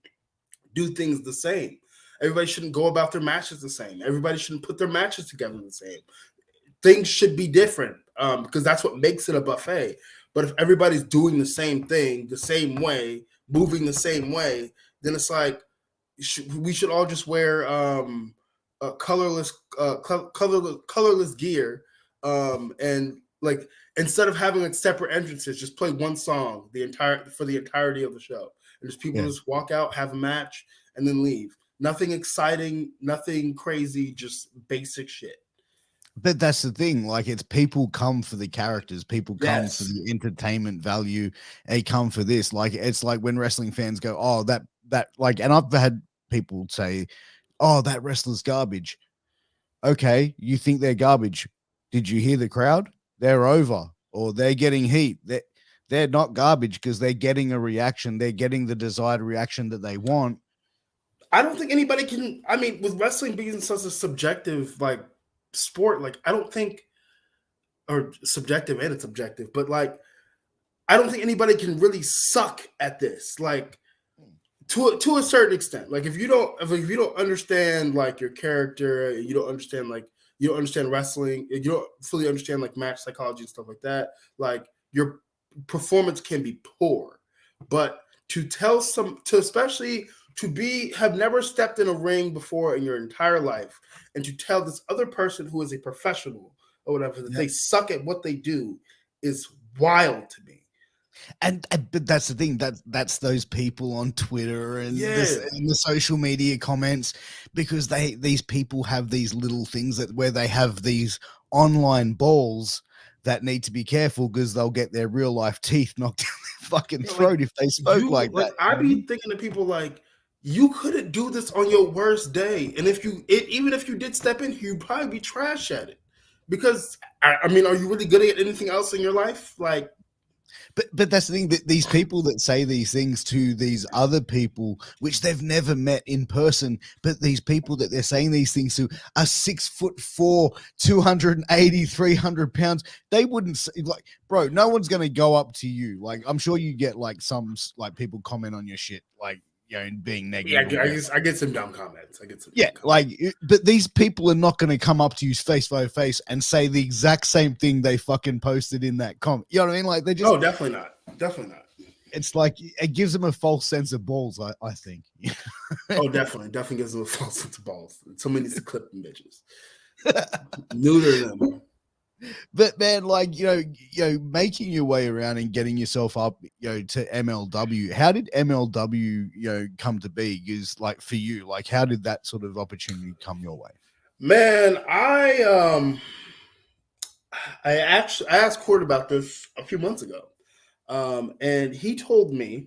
do things the same. Everybody shouldn't go about their matches the same. Everybody shouldn't put their matches together the same. Things should be different, because that's what makes it a buffet. But if everybody's doing the same thing the same way, moving the same way, then it's like we should all just wear colorless gear, and like instead of having like separate entrances, just play one song for the entirety of the show, and just people just walk out, have a match, and then leave. Nothing exciting, nothing crazy, just basic shit. But that's the thing. Like, it's people come for the characters. People come for the entertainment value. They come for this. Like, it's like when wrestling fans go, oh, that like, and I've had people would say, "Oh, that wrestler's garbage." Okay, you think they're garbage. Did you hear the crowd? They're over, or they're getting heat. They're not garbage because they're getting a reaction. They're getting the desired reaction that they want. I don't think anybody can. I mean, with wrestling being such a subjective like sport, like I don't think, or subjective and it's subjective, but like I don't think anybody can really suck at this. Like to a certain extent. Like if you don't understand like your character, you don't understand wrestling, you don't fully understand like match psychology and stuff like that. Like your performance can be poor, but especially to have never stepped in a ring before in your entire life, and to tell this other person who is a professional or whatever that they suck at what they do is wild to me. And but that's the thing, that's those people on Twitter and the social media comments, because these people have these little things where they have these online balls that need to be careful because they'll get their real life teeth knocked down their fucking throat if they spoke like that. I be thinking to people like, you couldn't do this on your worst day, and even if you did step in, you'd probably be trash at it. Because I mean, are you really good at anything else in your life? Like, but that's the thing, that these people that say these things to these other people, which they've never met in person, but these people that they're saying these things to are 6'4", 280, 300 pounds. They wouldn't say, like, bro, no one's going to go up to you. Like, I'm sure you get like some like people comment on your shit, like, you know, being negative. Yeah, I get some dumb comments. But these people are not going to come up to you face to face and say the exact same thing they fucking posted in that comment. You know what I mean? Like, they just... Oh, definitely not. It's like, it gives them a false sense of balls, I think. Oh, definitely gives them a false sense of balls. Somebody needs to clip them bitches. Neuter them. But man, like, you know, making your way around and getting yourself up, you know, to MLW. How did MLW, you know, come to be? Because, like, for you, like, how did that sort of opportunity come your way? Man, I asked Court about this a few months ago, and he told me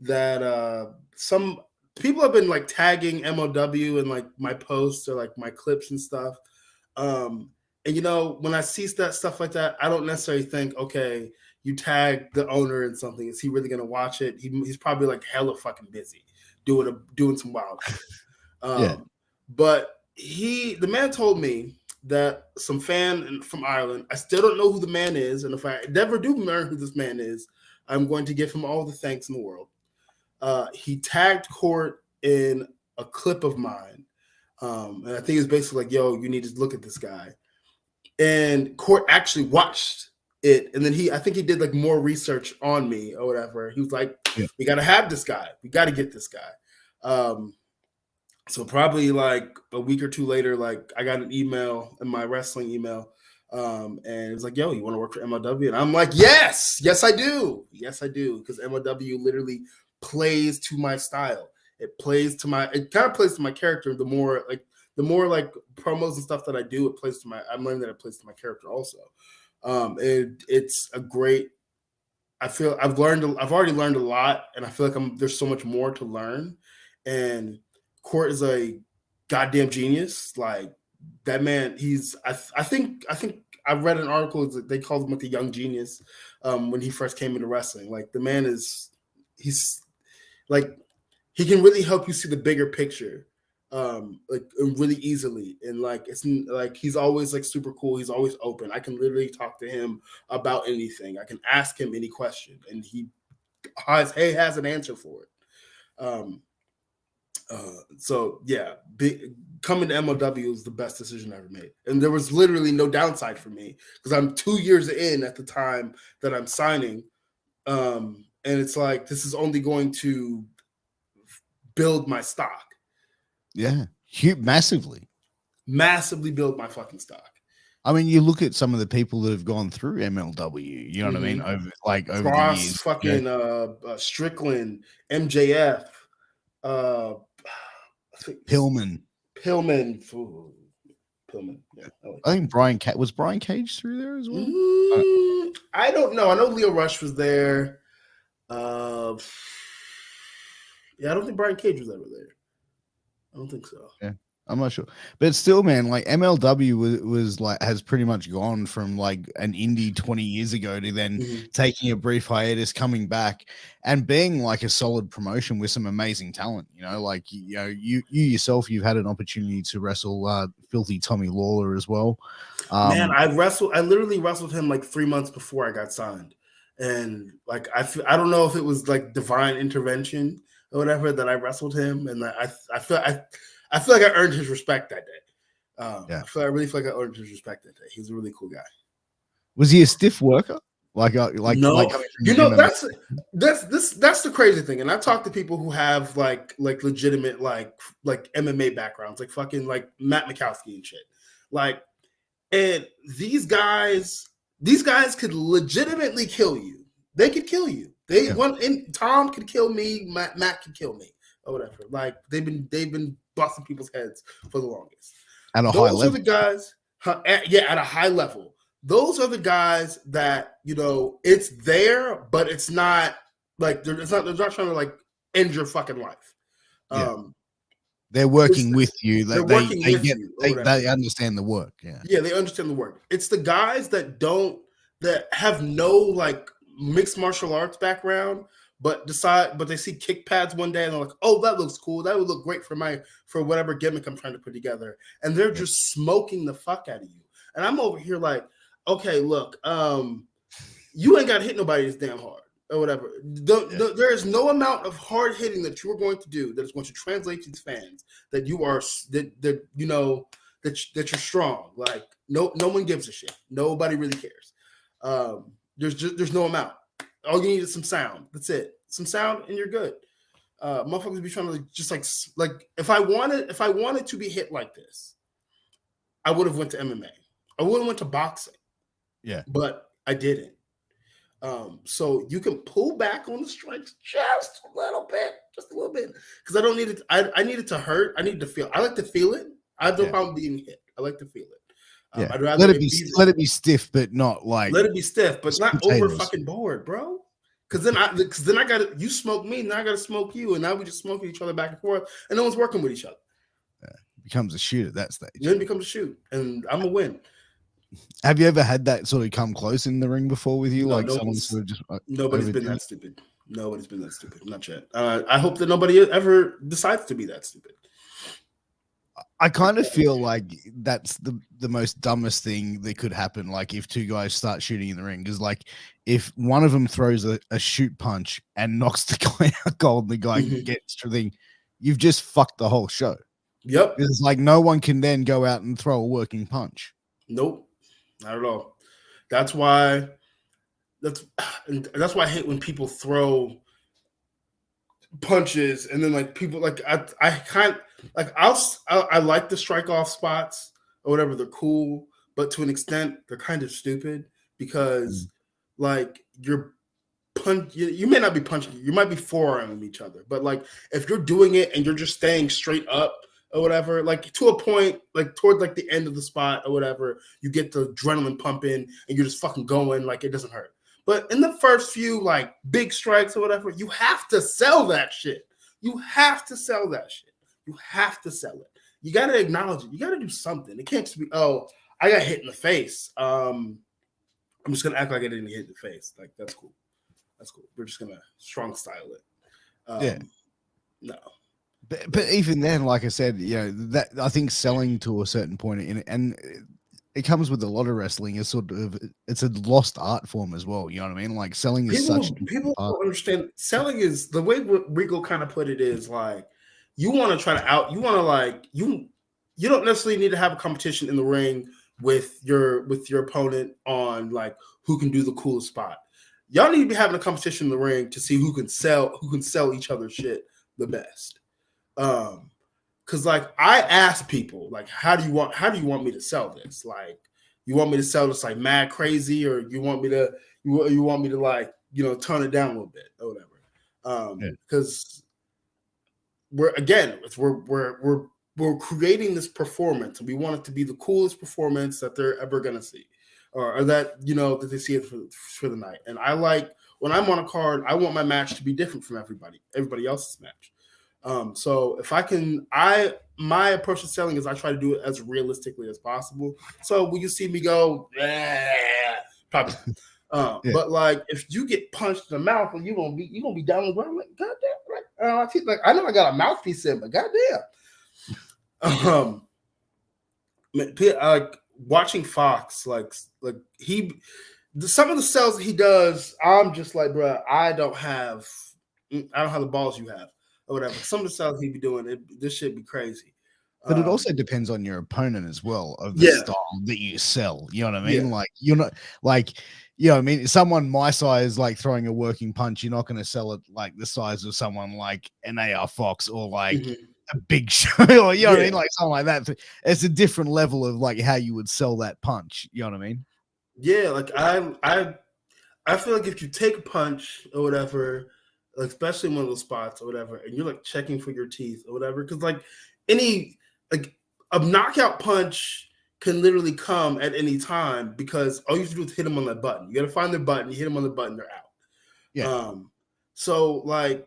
that some people have been like tagging MLW in like my posts or like my clips and stuff. And, you know, when I see that stuff like that, I don't necessarily think, okay, you tag the owner in something. Is he really going to watch it? He's probably like hella fucking busy doing some wild shit. But the man told me that some fan from Ireland, I still don't know who the man is. And if I never do learn who this man is, I'm going to give him all the thanks in the world. He tagged Court in a clip of mine. And I think it's basically like, yo, you need to look at this guy. And Court actually watched it, and then I think he did like more research on me or whatever. He was like, we got to have this guy. We got to get this guy. So probably like a week or two later, like I got an email in my wrestling email, and it was like, yo, you want to work for MLW? And I'm like, yes, I do. Because MLW literally plays to my style. It kind of plays to my character. The more promos and stuff that I do, I'm learning that it plays to my character also. It's a great, I feel I've already learned a lot, and I feel like there's so much more to learn. And Court is a goddamn genius. Like, that man, I think I read an article that they called him like the young genius when he first came into wrestling. Like, the man he's like, he can really help you see the bigger picture, like really easily. And like, it's like, he's always like super cool. He's always open. I can literally talk to him about anything. I can ask him any question, and he has an answer for it. So yeah, coming to MLW was the best decision I ever made. And there was literally no downside for me, because I'm 2 years in at the time that I'm signing. And it's like, this is only going to build my stock. Yeah, massively build my fucking stock. I mean, you look at some of the people that have gone through MLW, you know what I mean? Over Cross, the years. Fucking Strickland, MJF, Pillman. Yeah, I think was Brian Cage through there as well? I don't know. I know Leo Rush was there. Yeah, I don't think Brian Cage was ever there. I don't think so. Yeah, I'm not sure, but still, man, like MLW was like has pretty much gone from like an indie 20 years ago to then taking a brief hiatus, coming back, and being like a solid promotion with some amazing talent. You know, like you yourself, you've had an opportunity to wrestle Filthy Tommy Lawler as well. Man, I literally wrestled him like 3 months before I got signed, and like I don't know if it was like divine intervention or whatever that I wrestled him, and I feel like I earned his respect that day. I really feel like I earned his respect that day. He's a really cool guy. Was he a stiff worker? No, you know that's the crazy thing, and I talk to people who have like legitimate like MMA backgrounds, like fucking like Matt Mikowski and shit, like. And these guys could legitimately kill you. They could kill you. Tom could kill me. Matt could kill me, or whatever. Like they've been busting people's heads for the longest. At a high level. Those are the guys. At a high level. Those are the guys that it's there, but it's not like they're not trying to like end your fucking life. They're working with you. They're working with you. They understand the work. Yeah, they understand the work. It's the guys that have no like mixed martial arts background, but they see kick pads one day and they're like, "Oh, that looks cool. That would look great for whatever gimmick I'm trying to put together." And they're just smoking the fuck out of you. And I'm over here like, "Okay, look, you ain't got to hit nobody this damn hard." Or whatever. There is no amount of hard hitting that you are going to do that is going to translate to these fans that you are that you're strong. Like no one gives a shit. Nobody really cares. There's no amount. All you need is some sound. That's it. Some sound and you're good. Motherfuckers be trying to just like if I wanted to be hit like this, I would have went to MMA. I would have went to boxing. Yeah, but I didn't. So you can pull back on the strikes just a little bit, because I don't need it. I need it to hurt. I need to feel. I like to feel it. I have no problem being hit. I like to feel it. I'd rather let it be stiff, but not like let it be stiff, but not over fucking board, bro. Because then I got you smoke me, and I got to smoke you, and now we just smoking each other back and forth, and no one's working with each other. It becomes a shoot at that stage. Then it becomes a shoot, and I'm a win. Have you ever had that sort of come close in the ring before with you? No, like someone sort of just nobody's been that stupid. Nobody's been that stupid. Not yet. I hope that nobody ever decides to be that stupid. I kind of feel like that's the most dumbest thing that could happen. Like if two guys start shooting in the ring, because like if one of them throws a shoot punch and knocks the guy out cold, and the guy gets to the thing, you've just fucked the whole show. Yep. It's like no one can then go out and throw a working punch. Nope. Not at all. That's why I hate when people throw punches and then like people like I kind like I like the strike off spots or whatever. They're cool, but to an extent they're kind of stupid because like you may not be punching, you might be forearming each other, but like if you're doing it and you're just staying straight up or whatever, like to a point, like toward like the end of the spot or whatever, you get the adrenaline pumping and you're just fucking going, like it doesn't hurt. But in the first few like big strikes or whatever, you have to sell that shit. You have to sell that shit. You have to sell it. You got to acknowledge it. You got to do something. It can't just be, oh, I got hit in the face. I'm just going to act like I didn't get hit in the face. Like, that's cool. That's cool. We're just going to strong style it. No. But even then, like I said, that I think selling to a certain point, and it comes with a lot of wrestling. It's it's a lost art form as well. You know what I mean? Like selling is people don't understand. Selling is the way Rico kind of put it is like you want to try to you want to like you don't necessarily need to have a competition in the ring with your opponent on like who can do the coolest spot. Y'all need to be having a competition in the ring to see who can sell each other shit the best. Because like I ask people like how do you want me to sell this? Like you want me to sell this like mad crazy, or you want me to like tone it down a little bit or whatever? Because we're creating this performance and we want it to be the coolest performance that they're ever gonna see, or that that they see it for the night. And I like when I'm on a card, I want my match to be different from everybody else's match. So if my approach to selling is I try to do it as realistically as possible. So when you see me go, probably. But like if you get punched in the mouth, and you're gonna be down on the ground like goddamn, I know I got a mouthpiece in, but goddamn. Like watching Fox, like some of the sales he does, I'm just like, bro, I don't have the balls you have or whatever. Some of the sales he be doing, this shit be crazy. But it also depends on your opponent as well, of the style that you sell. You know what I mean? Like you're not like, you know what I mean? Someone my size, like throwing a working punch, you're not going to sell it like the size of someone like an AR Fox or like a Big Show, or you know what I mean? Like something like that. It's a different level of like how you would sell that punch. You know what I mean? Yeah, like I feel like if you take a punch or whatever, like especially in one of those spots or whatever, and you're like checking for your teeth or whatever, because like a knockout punch can literally come at any time because all you have to do is hit them on that button. You got to find their button, you hit them on the button, they're out. Yeah. So like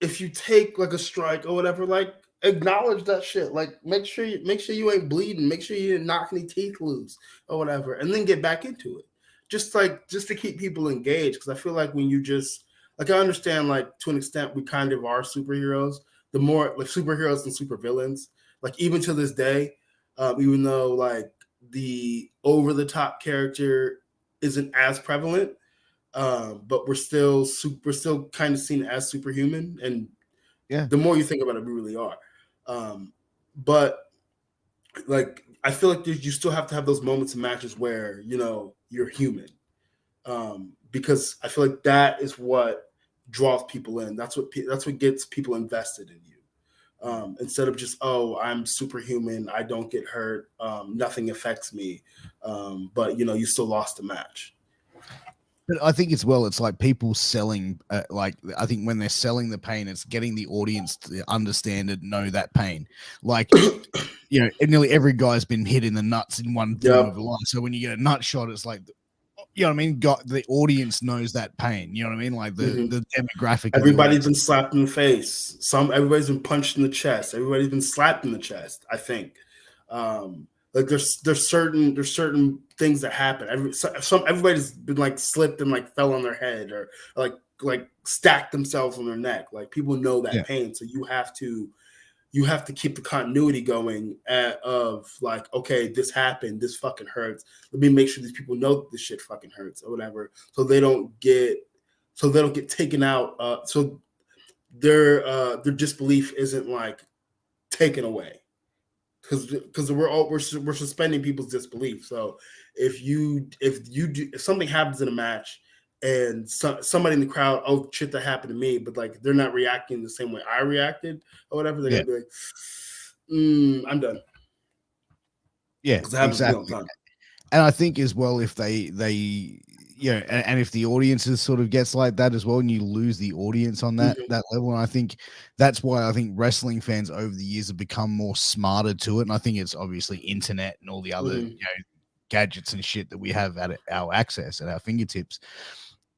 if you take like a strike or whatever, like acknowledge that shit. Like make sure you ain't bleeding, make sure you didn't knock any teeth loose or whatever, and then get back into it. Just to keep people engaged, because I feel like when you just like, I understand like to an extent we kind of are superheroes. The more like superheroes and supervillains, like even to this day, even though like the over the top character isn't as prevalent, but we're still kind of seen as superhuman. And the more you think about it, we really are. But like I feel like you still have to have those moments in matches where you're human, because I feel like that is what draws people in. That's what gets people invested in you. Instead of just, oh, I'm superhuman, I don't get hurt, nothing affects me, but you still lost the match. But I think it's like people selling, like I think when they're selling the pain, it's getting the audience to understand it, know that pain. Like, nearly every guy's been hit in the nuts in one form of life. So when you get a nut shot, it's like, you know what I mean? The audience knows that pain. You know what I mean? Like the demographic. Everybody's been slapped in the face. Everybody's been punched in the chest. Everybody's been slapped in the chest. I think. Like there's certain things that happen. Everybody's been like slipped and like fell on their head or like stacked themselves on their neck. Like people know that pain, so you have to keep the continuity going of like, okay, this happened, this fucking hurts. Let me make sure these people know that this shit fucking hurts or whatever, so they don't get taken out. So their disbelief isn't like taken away, because we're suspending people's disbelief. So if something happens in a match and somebody in the crowd, oh shit, that happened to me, but like they're not reacting the same way I reacted or whatever, they're gonna be like, I'm done. Yeah, exactly. And I think as well, if they and if the audiences sort of gets like that as well, and you lose the audience on that level, and I think that's why I think wrestling fans over the years have become more smarter to it. And I think it's obviously internet and all the other gadgets and shit that we have at our access at our fingertips.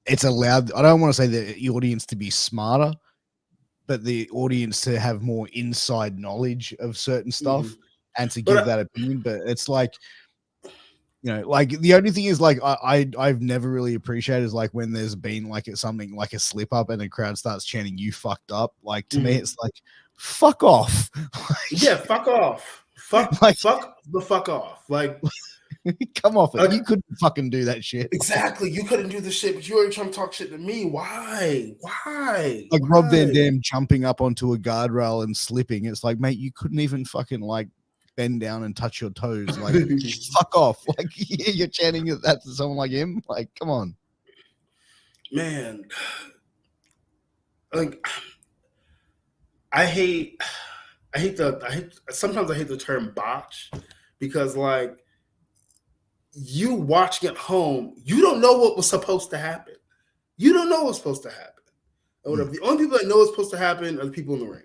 It's allowed, I don't want to say the audience to be smarter, but the audience to have more inside knowledge of certain stuff and to give that opinion. But it's like, like the only thing is like I've never really appreciated is like when there's been like something like a slip up and the crowd starts chanting "you fucked up." Like to me, it's like fuck off. Fuck off. Fuck the fuck off. Like come off it. You couldn't fucking do that shit. Exactly. You couldn't do this shit, but you already trying to talk shit to me. Why? Like Rob Van Dam jumping up onto a guardrail and slipping. It's like, mate, you couldn't even fucking like bend down and touch your toes. Like fuck off. Like you're chanting that to someone like him. Like, come on. Man. Like sometimes I hate the term botch, because like you watching at home, you don't know what was supposed to happen. You don't know what's supposed to happen. Or whatever. The only people that know what's supposed to happen are the people in the ring.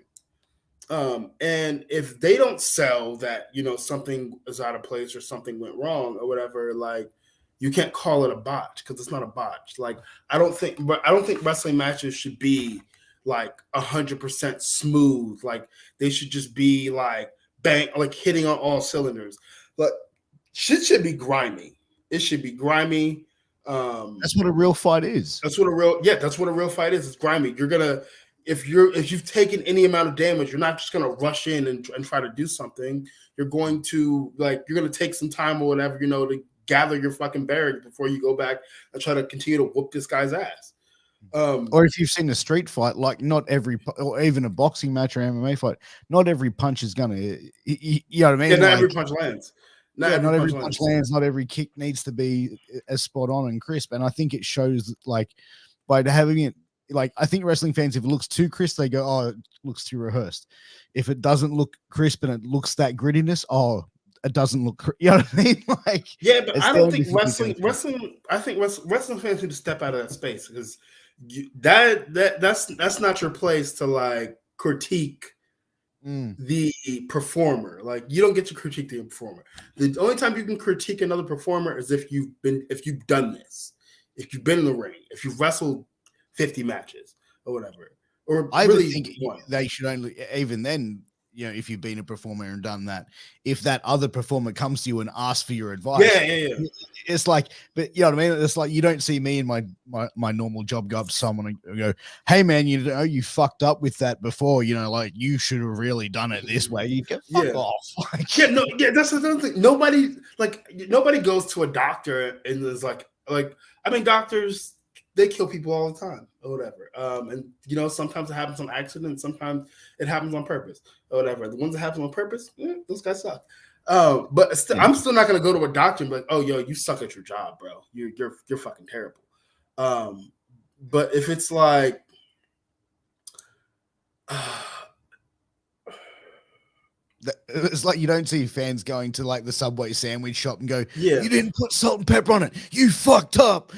And if they don't sell that, something is out of place or something went wrong or whatever, like you can't call it a botch, because it's not a botch. Like I don't think wrestling matches should be like 100% smooth. Like they should just be like bang, like hitting on all cylinders. But shit should be grimy. It should be grimy. That's what a real fight is. That's what a real fight is. It's grimy. You're gonna if you've taken any amount of damage, you're not just gonna rush in and try to do something. You're going to you're gonna take some time or whatever, to gather your fucking bearings before you go back and try to continue to whoop this guy's ass. Or if you've seen a street fight, like not every, or even a boxing match or MMA fight, not every punch is gonna, you know what I mean? Yeah, not every punch lands. Not every punch lands. Not every kick needs to be as spot on and crisp. And I think it shows, like, by having it, like, I think wrestling fans, if it looks too crisp, they go, "Oh, it looks too rehearsed." If it doesn't look crisp and it looks that grittiness, oh, it doesn't look. You know what I mean? Like, yeah, but I don't think wrestling. I think wrestling fans need to step out of that space because that's not your place to like critique the performer. Like, you don't get to critique the performer. The only time you can critique another performer is if you've done this, if you've been in the ring, if you've wrestled 50 matches or whatever. Or I really think one. They should only, even then, if you've been a performer and done that, if that other performer comes to you and asks for your advice, yeah. It's like, but you know what I mean? It's like, you don't see me in my normal job go up to someone and go, "Hey man, you fucked up with that before, like you should have really done it this way." You get fuck off. Like, that's the thing. Nobody goes to a doctor and is like, I mean, doctors, they kill people all the time or whatever. And sometimes it happens on accident, sometimes it happens on purpose or whatever. The ones that happen on purpose, those guys suck. But I'm still not gonna go to a doctor and be like, "Oh, yo, you suck at your job, bro. You're fucking terrible." But if it's like, it's like you don't see fans going to like the Subway sandwich shop and go, "Yeah, you didn't put salt and pepper on it. You fucked up."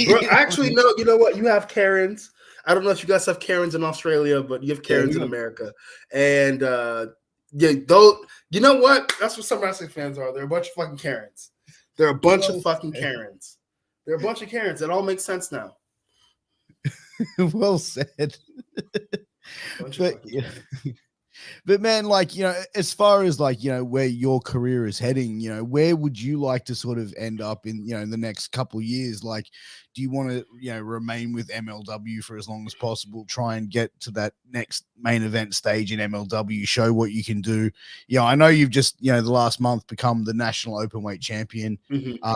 Bro, actually, no. You know what? You have Karens. I don't know if you guys have Karens in Australia, but you have Karens in America. And though, you know what? That's what some wrestling fans are. They're a bunch of fucking Karens. They're a bunch of fucking Karens. They're a bunch of Karens. It all makes sense now. Well said. But man, like, as far as like, where your career is heading, where would you like to sort of end up in, in the next couple of years? Like, do you want to, remain with MLW for as long as possible, try and get to that next main event stage in MLW, show what you can do? I know you've just, the last month become the National Openweight Champion,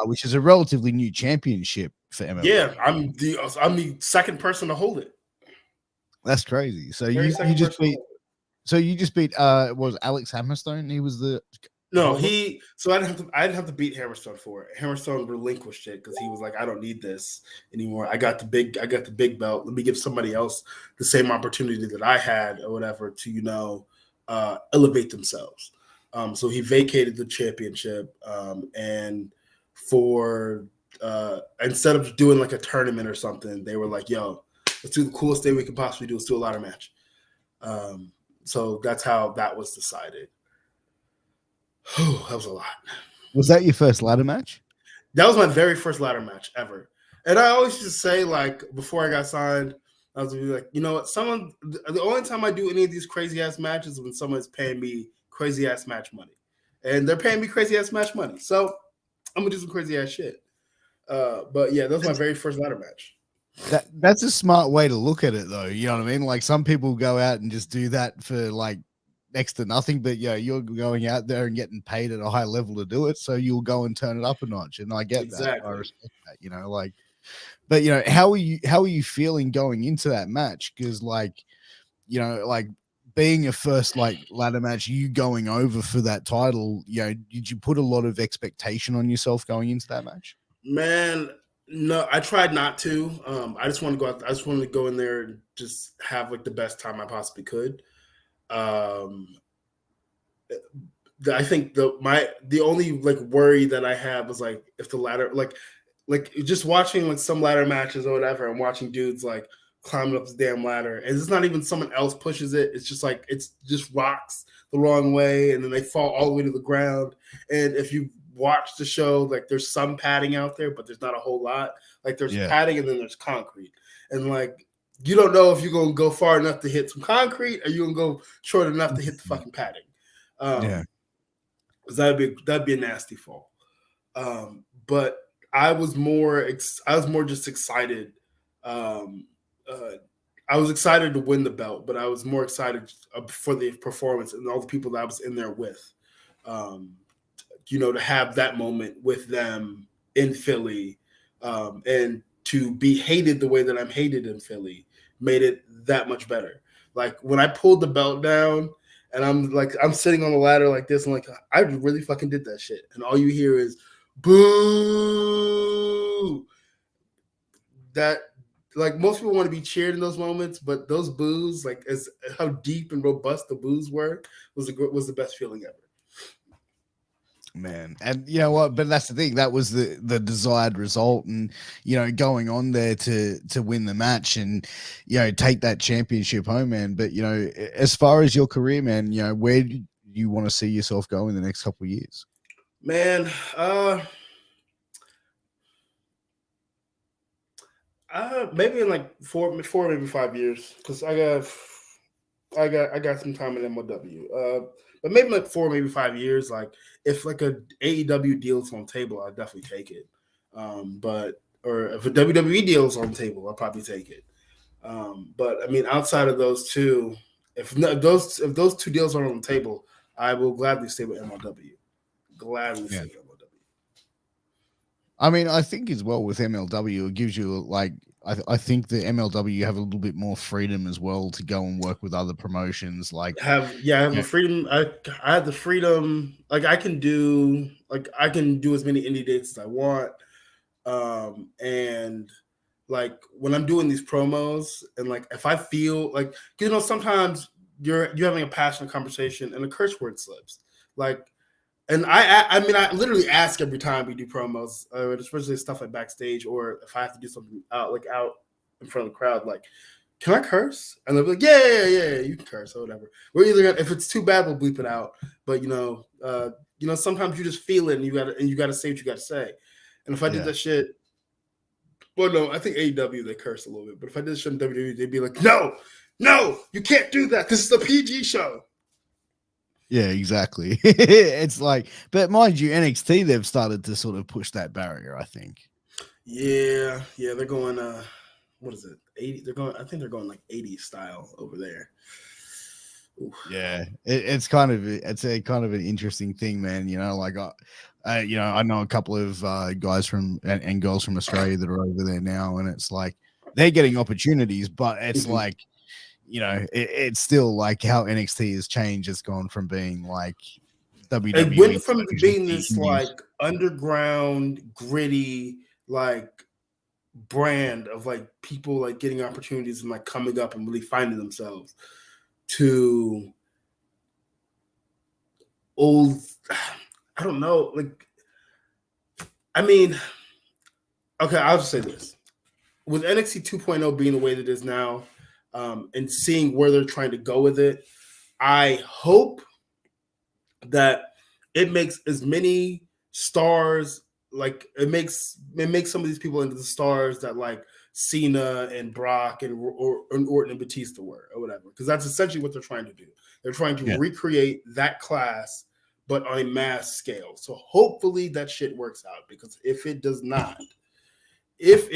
which is a relatively new championship for MLW. Yeah, I'm the second person to hold it. That's crazy. So you just beat. So you just beat was Alex Hammerstone? He was the so I didn't have to beat Hammerstone for it. Hammerstone relinquished it because he was like, "I don't need this anymore. I got the big belt. Let me give somebody else the same opportunity that I had or whatever to elevate themselves." So he vacated the championship, and for instead of doing like a tournament or something, they were like, "Yo, let's do the coolest thing we could possibly do. Let's do a ladder match." So that's how that was decided. That was a lot. Was that your first ladder match? That was my very first ladder match ever. And I always used to say, like, before I got signed, I was like, you know what? The only time I do any of these crazy ass matches is when someone's paying me crazy ass match money. And they're paying me crazy ass match money. So I'm gonna do some crazy ass shit. But yeah, that was my very first ladder match. That's a smart way to look at it, though. You know what I mean? Like, some people go out and just do that for like next to nothing, but you're going out there and getting paid at a high level to do it, so you'll go and turn it up a notch. And I get that. I respect that. But how are you feeling going into that match? Because like being a first like ladder match, you going over for that title, did you put a lot of expectation on yourself going into that match? Man, no, I tried not to. I just wanted to go out. I just wanted to go in there and just have like the best time I possibly could. I think the only like worry that I had was like if the ladder like just watching like some ladder matches or whatever, and watching dudes like climbing up this damn ladder, and it's not even someone else pushes it. It's just like it's just rocks the wrong way, and then they fall all the way to the ground. And if you watch the show, like there's some padding out there, but there's not a whole lot. Like there's padding and then there's concrete, and like you don't know if you're gonna go far enough to hit some concrete, or you're gonna go short enough to hit the fucking padding. Yeah. Because that'd be a nasty fall. But I was more just excited. I was excited to win the belt, but I was more excited for the performance and all the people that I was in there with. To have that moment with them in Philly, and to be hated the way that I'm hated in Philly made it that much better. Like when I pulled the belt down and I'm sitting on the ladder like this, and like I really fucking did that shit, and all you hear is boo. That, like, most people want to be cheered in those moments, but those boos, like, as how deep and robust the boos were, was the best feeling ever. Man, and you know what? But that's the thing. That was the desired result, and going on there to win the match and take that championship home, man. But as far as your career, man, where do you want to see yourself go in the next couple of years? Man, maybe in like four, maybe 5 years, because I got some time in MLW. But maybe like 4, maybe 5 years. Like if like a AEW deal's on the table, I'd definitely take it. Or if a WWE deal's on the table, I'll probably take it. But I mean, outside of those two, if those two deals are on the table, I will gladly stay with MLW. Gladly stay with MLW. I mean, I think as well with MLW, it gives you like, I think the MLW you have a little bit more freedom as well to go and work with other promotions. Like I have the freedom. I have the freedom. Like I can do as many indie dates as I want. And like when I'm doing these promos, and like if I feel like, sometimes you're having a passionate conversation and a curse word slips. Like, and I mean, I literally ask every time we do promos, especially stuff like backstage, or if I have to do something out in front of the crowd, like, can I curse? And they'll be like, yeah, you can curse or whatever. We're either if it's too bad, we'll bleep it out. But sometimes you just feel it, and you gotta say what you gotta say. And if I did that shit, well, no, I think AEW they curse a little bit, but if I did shit in WWE, they'd be like, no, you can't do that. This is a PG show. Yeah, exactly. It's like, but mind you, NXT, they've started to sort of push that barrier, I think. Yeah, they're going what is it? 80? I think they're going like 80s style over there. Oof. Yeah, it's a kind of an interesting thing, man. Like I know a couple of guys and girls from Australia that are over there now, and it's like they're getting opportunities, but it's like, it's still like how NXT has changed. It's gone from being like WWE. It went from being this like underground, gritty, like brand of like people like getting opportunities and like coming up and really finding themselves, to old, I don't know, like, I mean, okay, I'll just say this. With NXT 2.0 being the way that it is now, and seeing where they're trying to go with it, I hope that it makes as many stars, like it makes some of these people into the stars that like Cena and Brock and Orton and Batista were, or whatever, because that's essentially what they're trying to do. They're trying to recreate that class, but on a mass scale. So hopefully that shit works out, because if it does not, this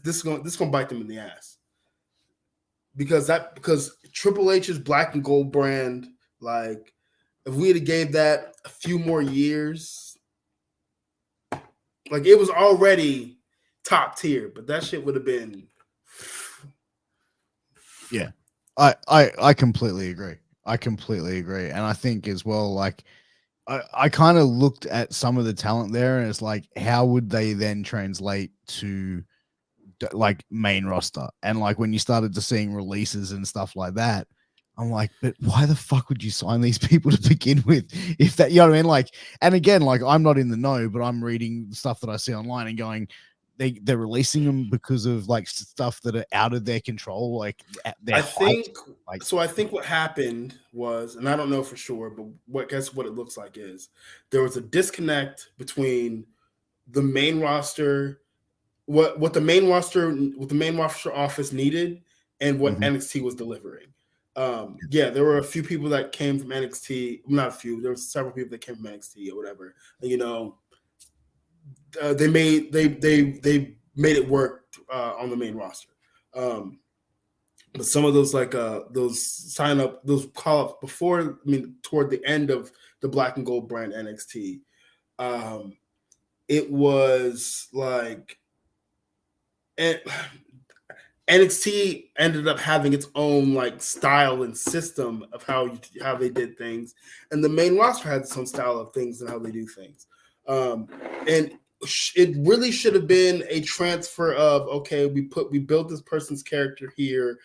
is gonna bite them in the ass. Because Triple H's black and gold brand, like if we had gave that a few more years, like it was already top tier, but that shit would have been. Yeah, I completely agree. And I think as well, like I kind of looked at some of the talent there, and it's like, how would they then translate to like main roster? And like when you started to seeing releases and stuff like that, I'm like, but why the fuck would you sign these people to begin with? If that, you know what I mean? Like, and again, like I'm not in the know, but I'm reading stuff that I see online and going, they're releasing them because of like stuff that are out of their control. Like I think what happened was, and I don't know for sure, but what it looks like is there was a disconnect between the main roster what the main roster office needed and what NXT was delivering. There were a few people that came from NXT. Not a few. There were several people that came from NXT or whatever. You know, they made it work on the main roster. But some of those those call ups before, toward the end of the Black and Gold brand NXT, it was like, and NXT ended up having its own like style and system of how they did things, and the main roster had its own style of things and how they do things. And it really should have been a transfer of, okay, we built this person's character here.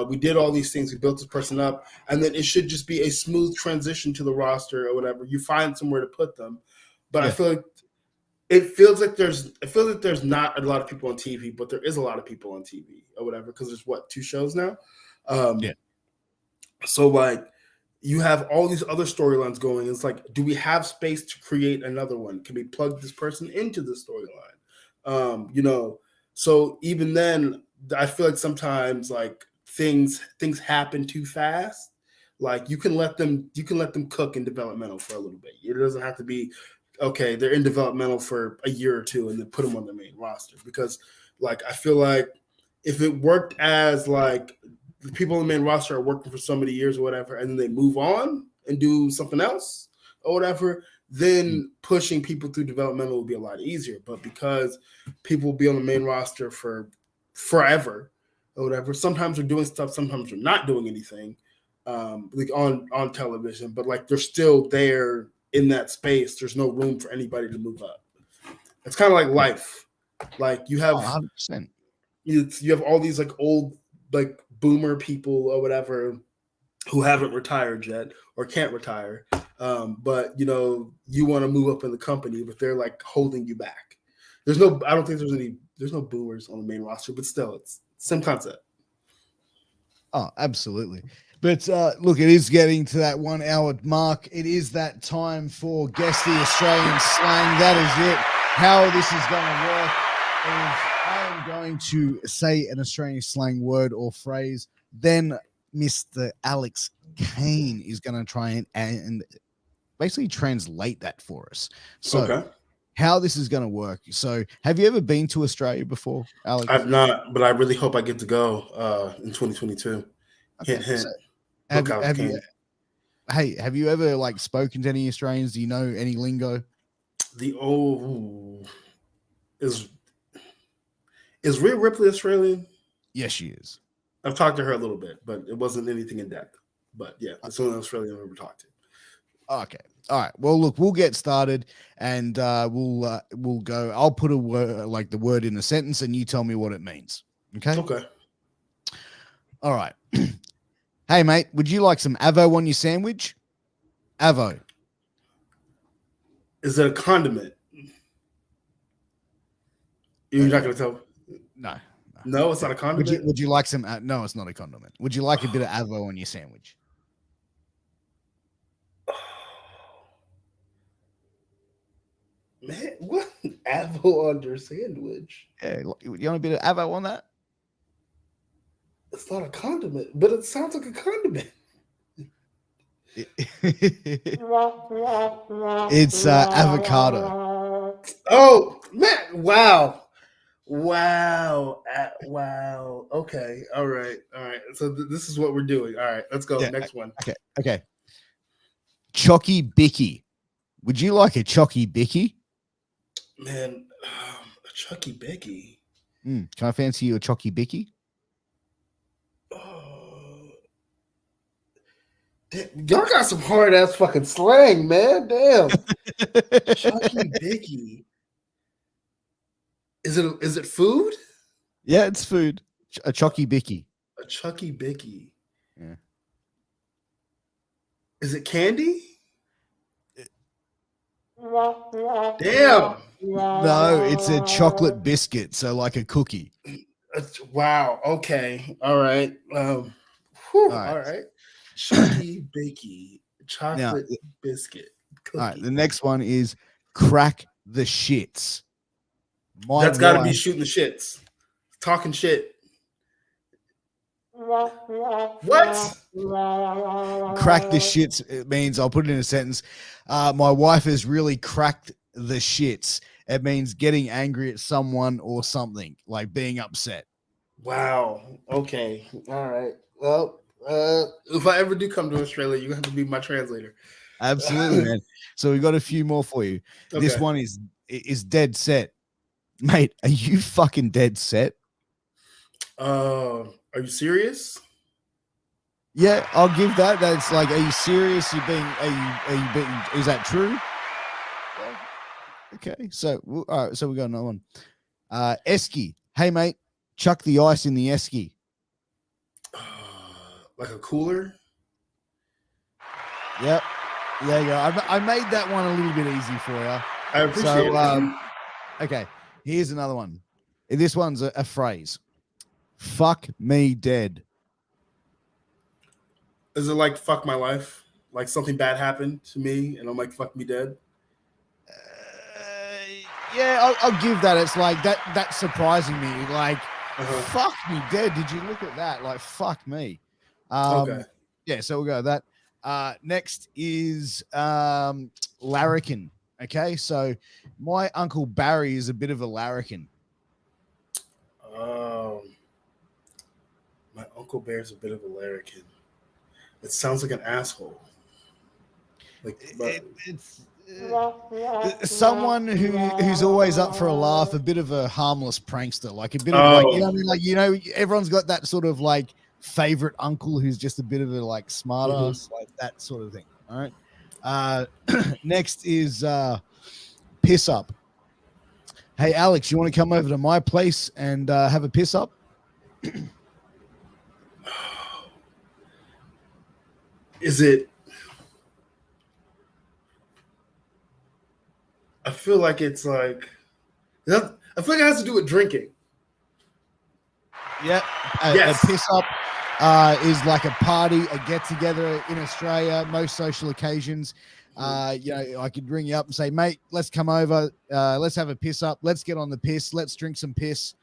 We did all these things. We built this person up, and then it should just be a smooth transition to the roster or whatever. You find somewhere to put them, but I feel like it feels like there's not a lot of people on TV, but there is a lot of people on TV or whatever, because there's 2 shows now. So like you have all these other storylines going. It's like, do we have space to create another one? Can we plug this person into the storyline? You know, so even then, I feel like sometimes like things happen too fast. Like you can let them cook in developmental for a little bit. It doesn't have to be, okay, they're in developmental for a year or two and then put them on the main roster. Because like I feel like if it worked as like the people on the main roster are working for so many years or whatever, and then they move on and do something else or whatever, then pushing people through developmental will be a lot easier. But because people will be on the main roster for forever or whatever, sometimes they're doing stuff, sometimes they're not doing anything, like on television, but like they're still there in that space. There's no room for anybody to move up. It's kind of like life. Like you have 100%. You have all these like old like boomer people or whatever who haven't retired yet or can't retire, but you know, you want to move up in the company, but they're like holding you back. I don't think there's no boomers on the main roster, but still, it's same concept. Oh, absolutely. But look, it is getting to that 1 hour mark. It is that time for Guess the Australian Slang. That is it. How this is going to work is I am going to say an Australian slang word or phrase. Then Mr. Alex Kane is going to try and basically translate that for us. So okay. How this is going to work. So have you ever been to Australia before, Alex? I've not, but I really hope I get to go in 2022. Okay. Hint, hint. So have you ever like spoken to any Australians? Do you know any lingo? Is Rhea Ripley Australian? Yes, she is. I've talked to her a little bit, but it wasn't anything in depth. But yeah, it's the only Australian I've ever talked to. Okay. All right. Well, look, we'll get started and we'll go. I'll put a word, like the word in a sentence, and you tell me what it means. Okay. Okay. All right. Hey, mate, would you like some avo on your sandwich? Avo. Is it a condiment? You're not going to tell? No. No, it's not a condiment? Would you like some? No, it's not a condiment. Would you like a bit of avo on your sandwich? Man, what? Avo on your sandwich? Yeah, you want a bit of avo on that? It's not a condiment, but it sounds like a condiment. It's avocado. Oh, man. Wow. Okay. All right. So this is what we're doing. All right. Let's go. Yeah. Next one. Okay. Chocky Bicky. Would you like a Chocky Bicky? Man, a Chucky Bicky. Can I fancy you a Chocky Bicky? Y'all got some hard ass fucking slang, man. Damn. Chucky Bicky. Is it food? Yeah, it's food. A Chocky Bicky. A Chucky Bicky. Yeah. Is it candy? Damn. No, it's a chocolate biscuit, so like a cookie. Wow. Okay. All right. All right. Chucky Bakey chocolate biscuit cookie. All right. The next one is crack the shits. That's got to be wife- shooting the shits, talking shit. What? Crack the shits. It means, I'll put it in a sentence. My wife has really cracked the shits. It means getting angry at someone or something, like being upset. Wow. Okay. All right. Well, if I ever do come to Australia, you have to be my translator. Absolutely, man. So we got a few more for you. Okay. This one is dead set. Mate, are you fucking dead set? Are you serious? Yeah, I'll give that. That's like, are you serious? Are you being, is that true? Yeah. Okay, so all right, so we got another one. Esky. Hey mate, chuck the ice in the esky. Like a cooler? Yep. There you go. I made that one a little bit easy for you. I appreciate it. Okay, here's another one. This one's a phrase. Fuck me dead. Is it like fuck my life? Like something bad happened to me and I'm like, fuck me dead? Yeah, I'll give that. It's like that's surprising me. Like, fuck me dead. Did you look at that? Like, fuck me. Okay. Yeah, so we'll go with that. Next is larrikin. Okay, so my Uncle Barry is a bit of a larrikin. My Uncle Bear's a bit of a larrikin. It sounds like an asshole. Like, It's someone who's always up for a laugh, a bit of a harmless prankster, like a bit of like, you know what I mean? Like, you know, everyone's got that sort of like favorite uncle who's just a bit of a like smart ass, like that sort of thing. All right. Next is piss up. Hey Alex, you want to come over to my place and have a piss up? Is it? I feel like it's like I feel like it has to do with drinking. Yeah, Yes. A piss up is like a party, a get together in Australia. Most social occasions, you know, I could ring you up and say, mate, let's come over. Let's have a piss up. Let's get on the piss. Let's drink some piss.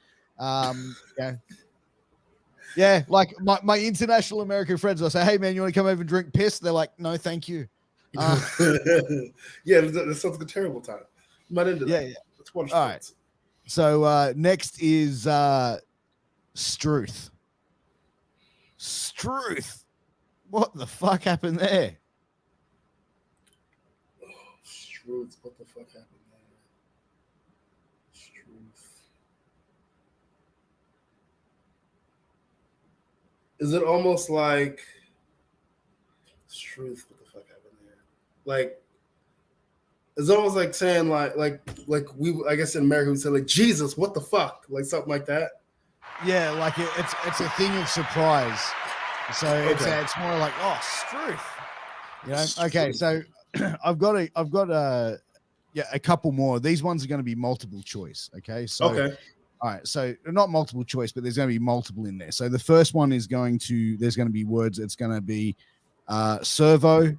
Yeah, like my international American friends, I say, hey man, you want to come over and drink piss? They're like, no, thank you. Yeah, that sounds like a terrible time. I'm not into that. Yeah. That's one. All right. So next is Struth. Struth. What the fuck happened there? Struth. What the fuck happened there? Struth. Is it almost like Struth? What the fuck happened there? Like, it's almost like saying like we, I guess in America we say like, Jesus, what the fuck, like something like that. Yeah, like it's a thing of surprise. So it's more like, oh, Struth. You know. Okay, so I've got a couple more. These ones are going to be multiple choice. Okay, so all right, so not multiple choice, but there's going to be multiple in there. So the first one is there's going to be words. It's going to be servo,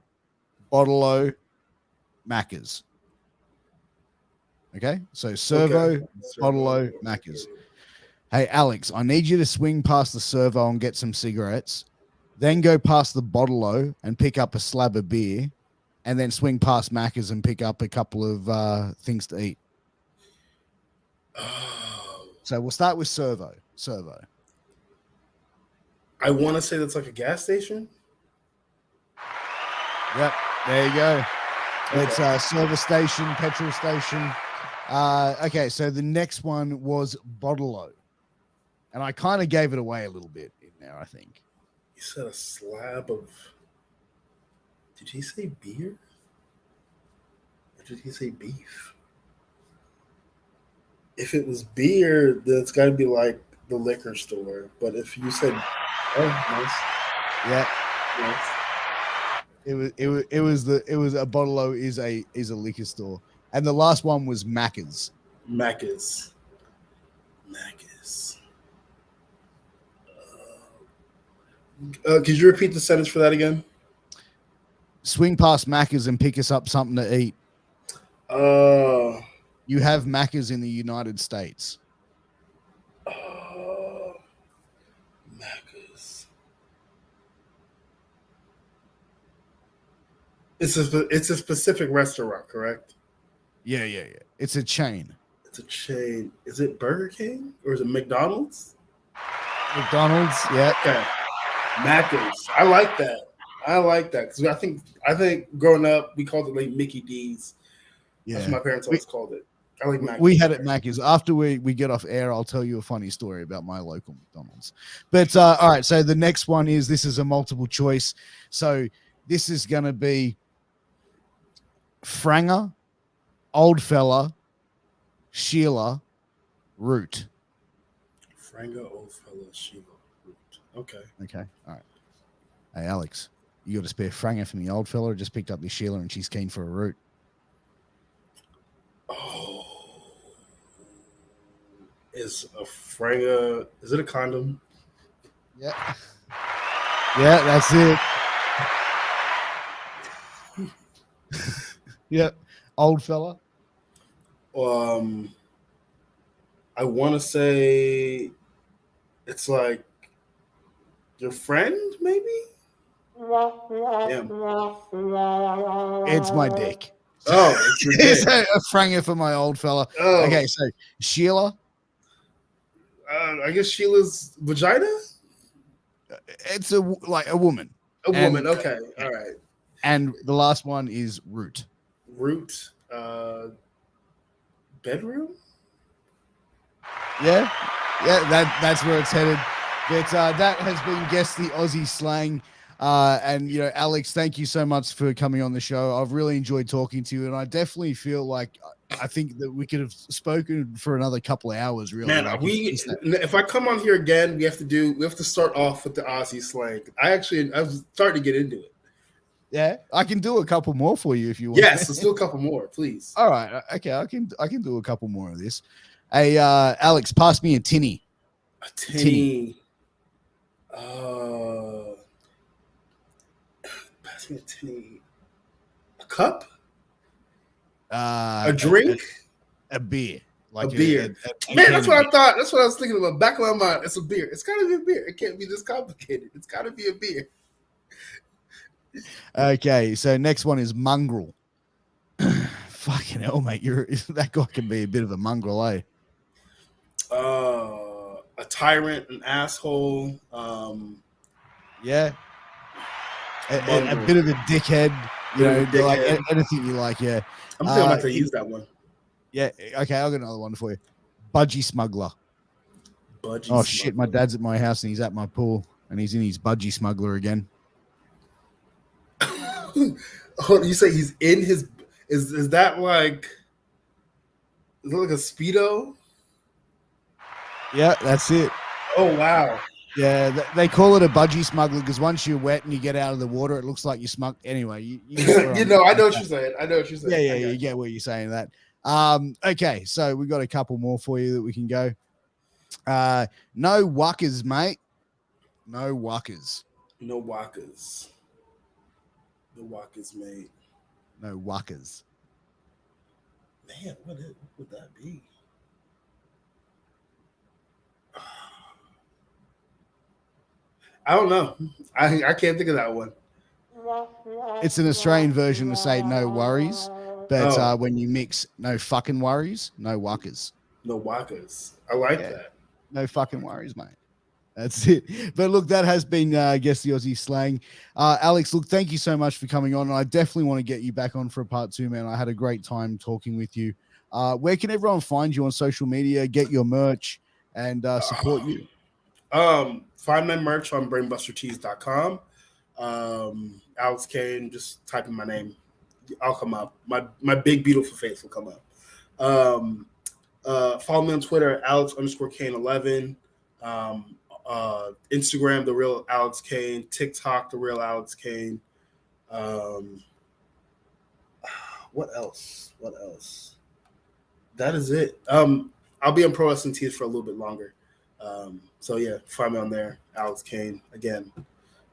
bottle-o, Maccas. Okay, so servo, bottle-o, Maccas. Hey, Alex, I need you to swing past the servo and get some cigarettes, then go past the bottle-o and pick up a slab of beer, and then swing past Macca's and pick up a couple of things to eat. So we'll start with servo. Servo. I want to say that's like a gas station. Yep, there you go. It's a service station, petrol station. Okay, so the next one was bottle-o. And I kind of gave it away a little bit in there, I think. You said a slab of... Did he say beer? Or did he say beef? If it was beer, then it's got to be like the liquor store. But if you said... Oh, nice. Yeah. Nice. It was a bottle-o is a liquor store. And the last one was Macca's. Macca's. Could you repeat the sentence for that again? Swing past Macca's and pick us up something to eat. You have Macca's in the United States. Macca's. It's a specific restaurant, correct? Yeah. It's a chain. It's a chain. Is it Burger King or is it McDonald's? McDonald's, yeah. Okay. Macca's. I like that. Because I think growing up we called it like Mickey D's. Yeah. That's what my parents always called it. I like Macca's. We had it Macca's. After we get off air, I'll tell you a funny story about my local McDonald's. But all right, so the next one this is a multiple choice. So this is going to be Franger, Old Fella, Sheila, Root. Franger, Old Fella, Sheila, Root. Okay. All right. Hey, Alex, you got a spare Franger from the Old Fella? I just picked up the Sheila and she's keen for a Root. Oh. Is a Franger, is it a condom? Yeah. Yeah, that's it. Yep. Old Fella. I want to say it's like your friend, maybe? Damn. It's my dick. Oh, it's your It's dick. a Franger for my old fella. Oh. Okay, so Sheila. I guess Sheila's vagina? It's a woman. A woman, okay. All right. And the last one is Root. Root, bedroom? Yeah, that's where it's headed. But that has been Guess the Aussie Slang. And Alex, thank you so much for coming on the show. I've really enjoyed talking to you, and I definitely feel like I think that we could have spoken for another couple of hours. Really, Man, if I come on here again, we have to start off with the Aussie slang. I was starting to get into it. Yeah, I can do a couple more for you if you want. Yes, let's do a couple more, please. All right, okay, I can do a couple more of this. Hey, Alex, pass me a tinny. A tinny. Pass me a tinny. A cup? A drink? A beer. Like a beer. Man, that's what I thought. That's what I was thinking about. Back of my mind, it's a beer. It's got to be a beer. It can't be this complicated. It's got to be a beer. Okay, so next one is mongrel. Fucking hell, mate. That guy can be a bit of a mongrel, eh? A tyrant, an asshole. Yeah. A bit of a dickhead. Like anything you like, yeah. I'm feeling like to use that one. Yeah, okay, I'll get another one for you. Budgie smuggler. Shit, my dad's at my house and he's at my pool and he's in his budgie smuggler again. Oh, you say he's in his is that like a Speedo? Yeah, that's it. Oh wow. Yeah, they call it a budgie smuggler because once you're wet and you get out of the water, it looks like you smug. Anyway, I know what you're saying. Yeah, you get what you're saying. That. Okay, so we got a couple more for you that we can go. No wuckers, mate. No wuckers. No wuckers. No wuckers, mate. No wuckers. Man, what would that be? I don't know. I can't think of that one. It's an Australian version to say no worries, but when you mix no fucking worries, no wuckers. No wuckers. I like that. No fucking worries, mate. That's it. But look, that has been, Guess the Aussie Slang. Alex, look, thank you so much for coming on. I definitely want to get you back on for a part 2, man. I had a great time talking with you. Where can everyone find you on social media, get your merch, and support you? Find my merch on brainbustertees.com. Alex Kane, just type in my name. I'll come up. My big, beautiful face will come up. Follow me on Twitter, Alex_Kane11. Instagram, The Real Alex Kane. TikTok, The Real Alex Kane. What else? That is it. I'll be on Pro Wrestling Tees for a little bit longer. So yeah, find me on there, Alex Kane. Again,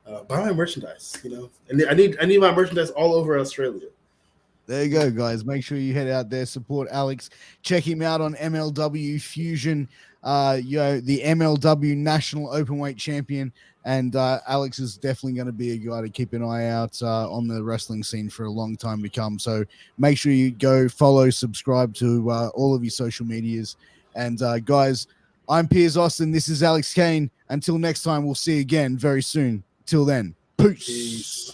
buy my merchandise. And I need my merchandise all over Australia. There you go, guys. Make sure you head out there, support Alex. Check him out on MLW Fusion, the MLW National Openweight Champion. And Alex is definitely going to be a guy to keep an eye out on the wrestling scene for a long time to come. So make sure you go follow, subscribe to all of your social medias. And guys, I'm Piers Austin. This is Alex Kane. Until next time, we'll see you again very soon. Till then, peace. Peace.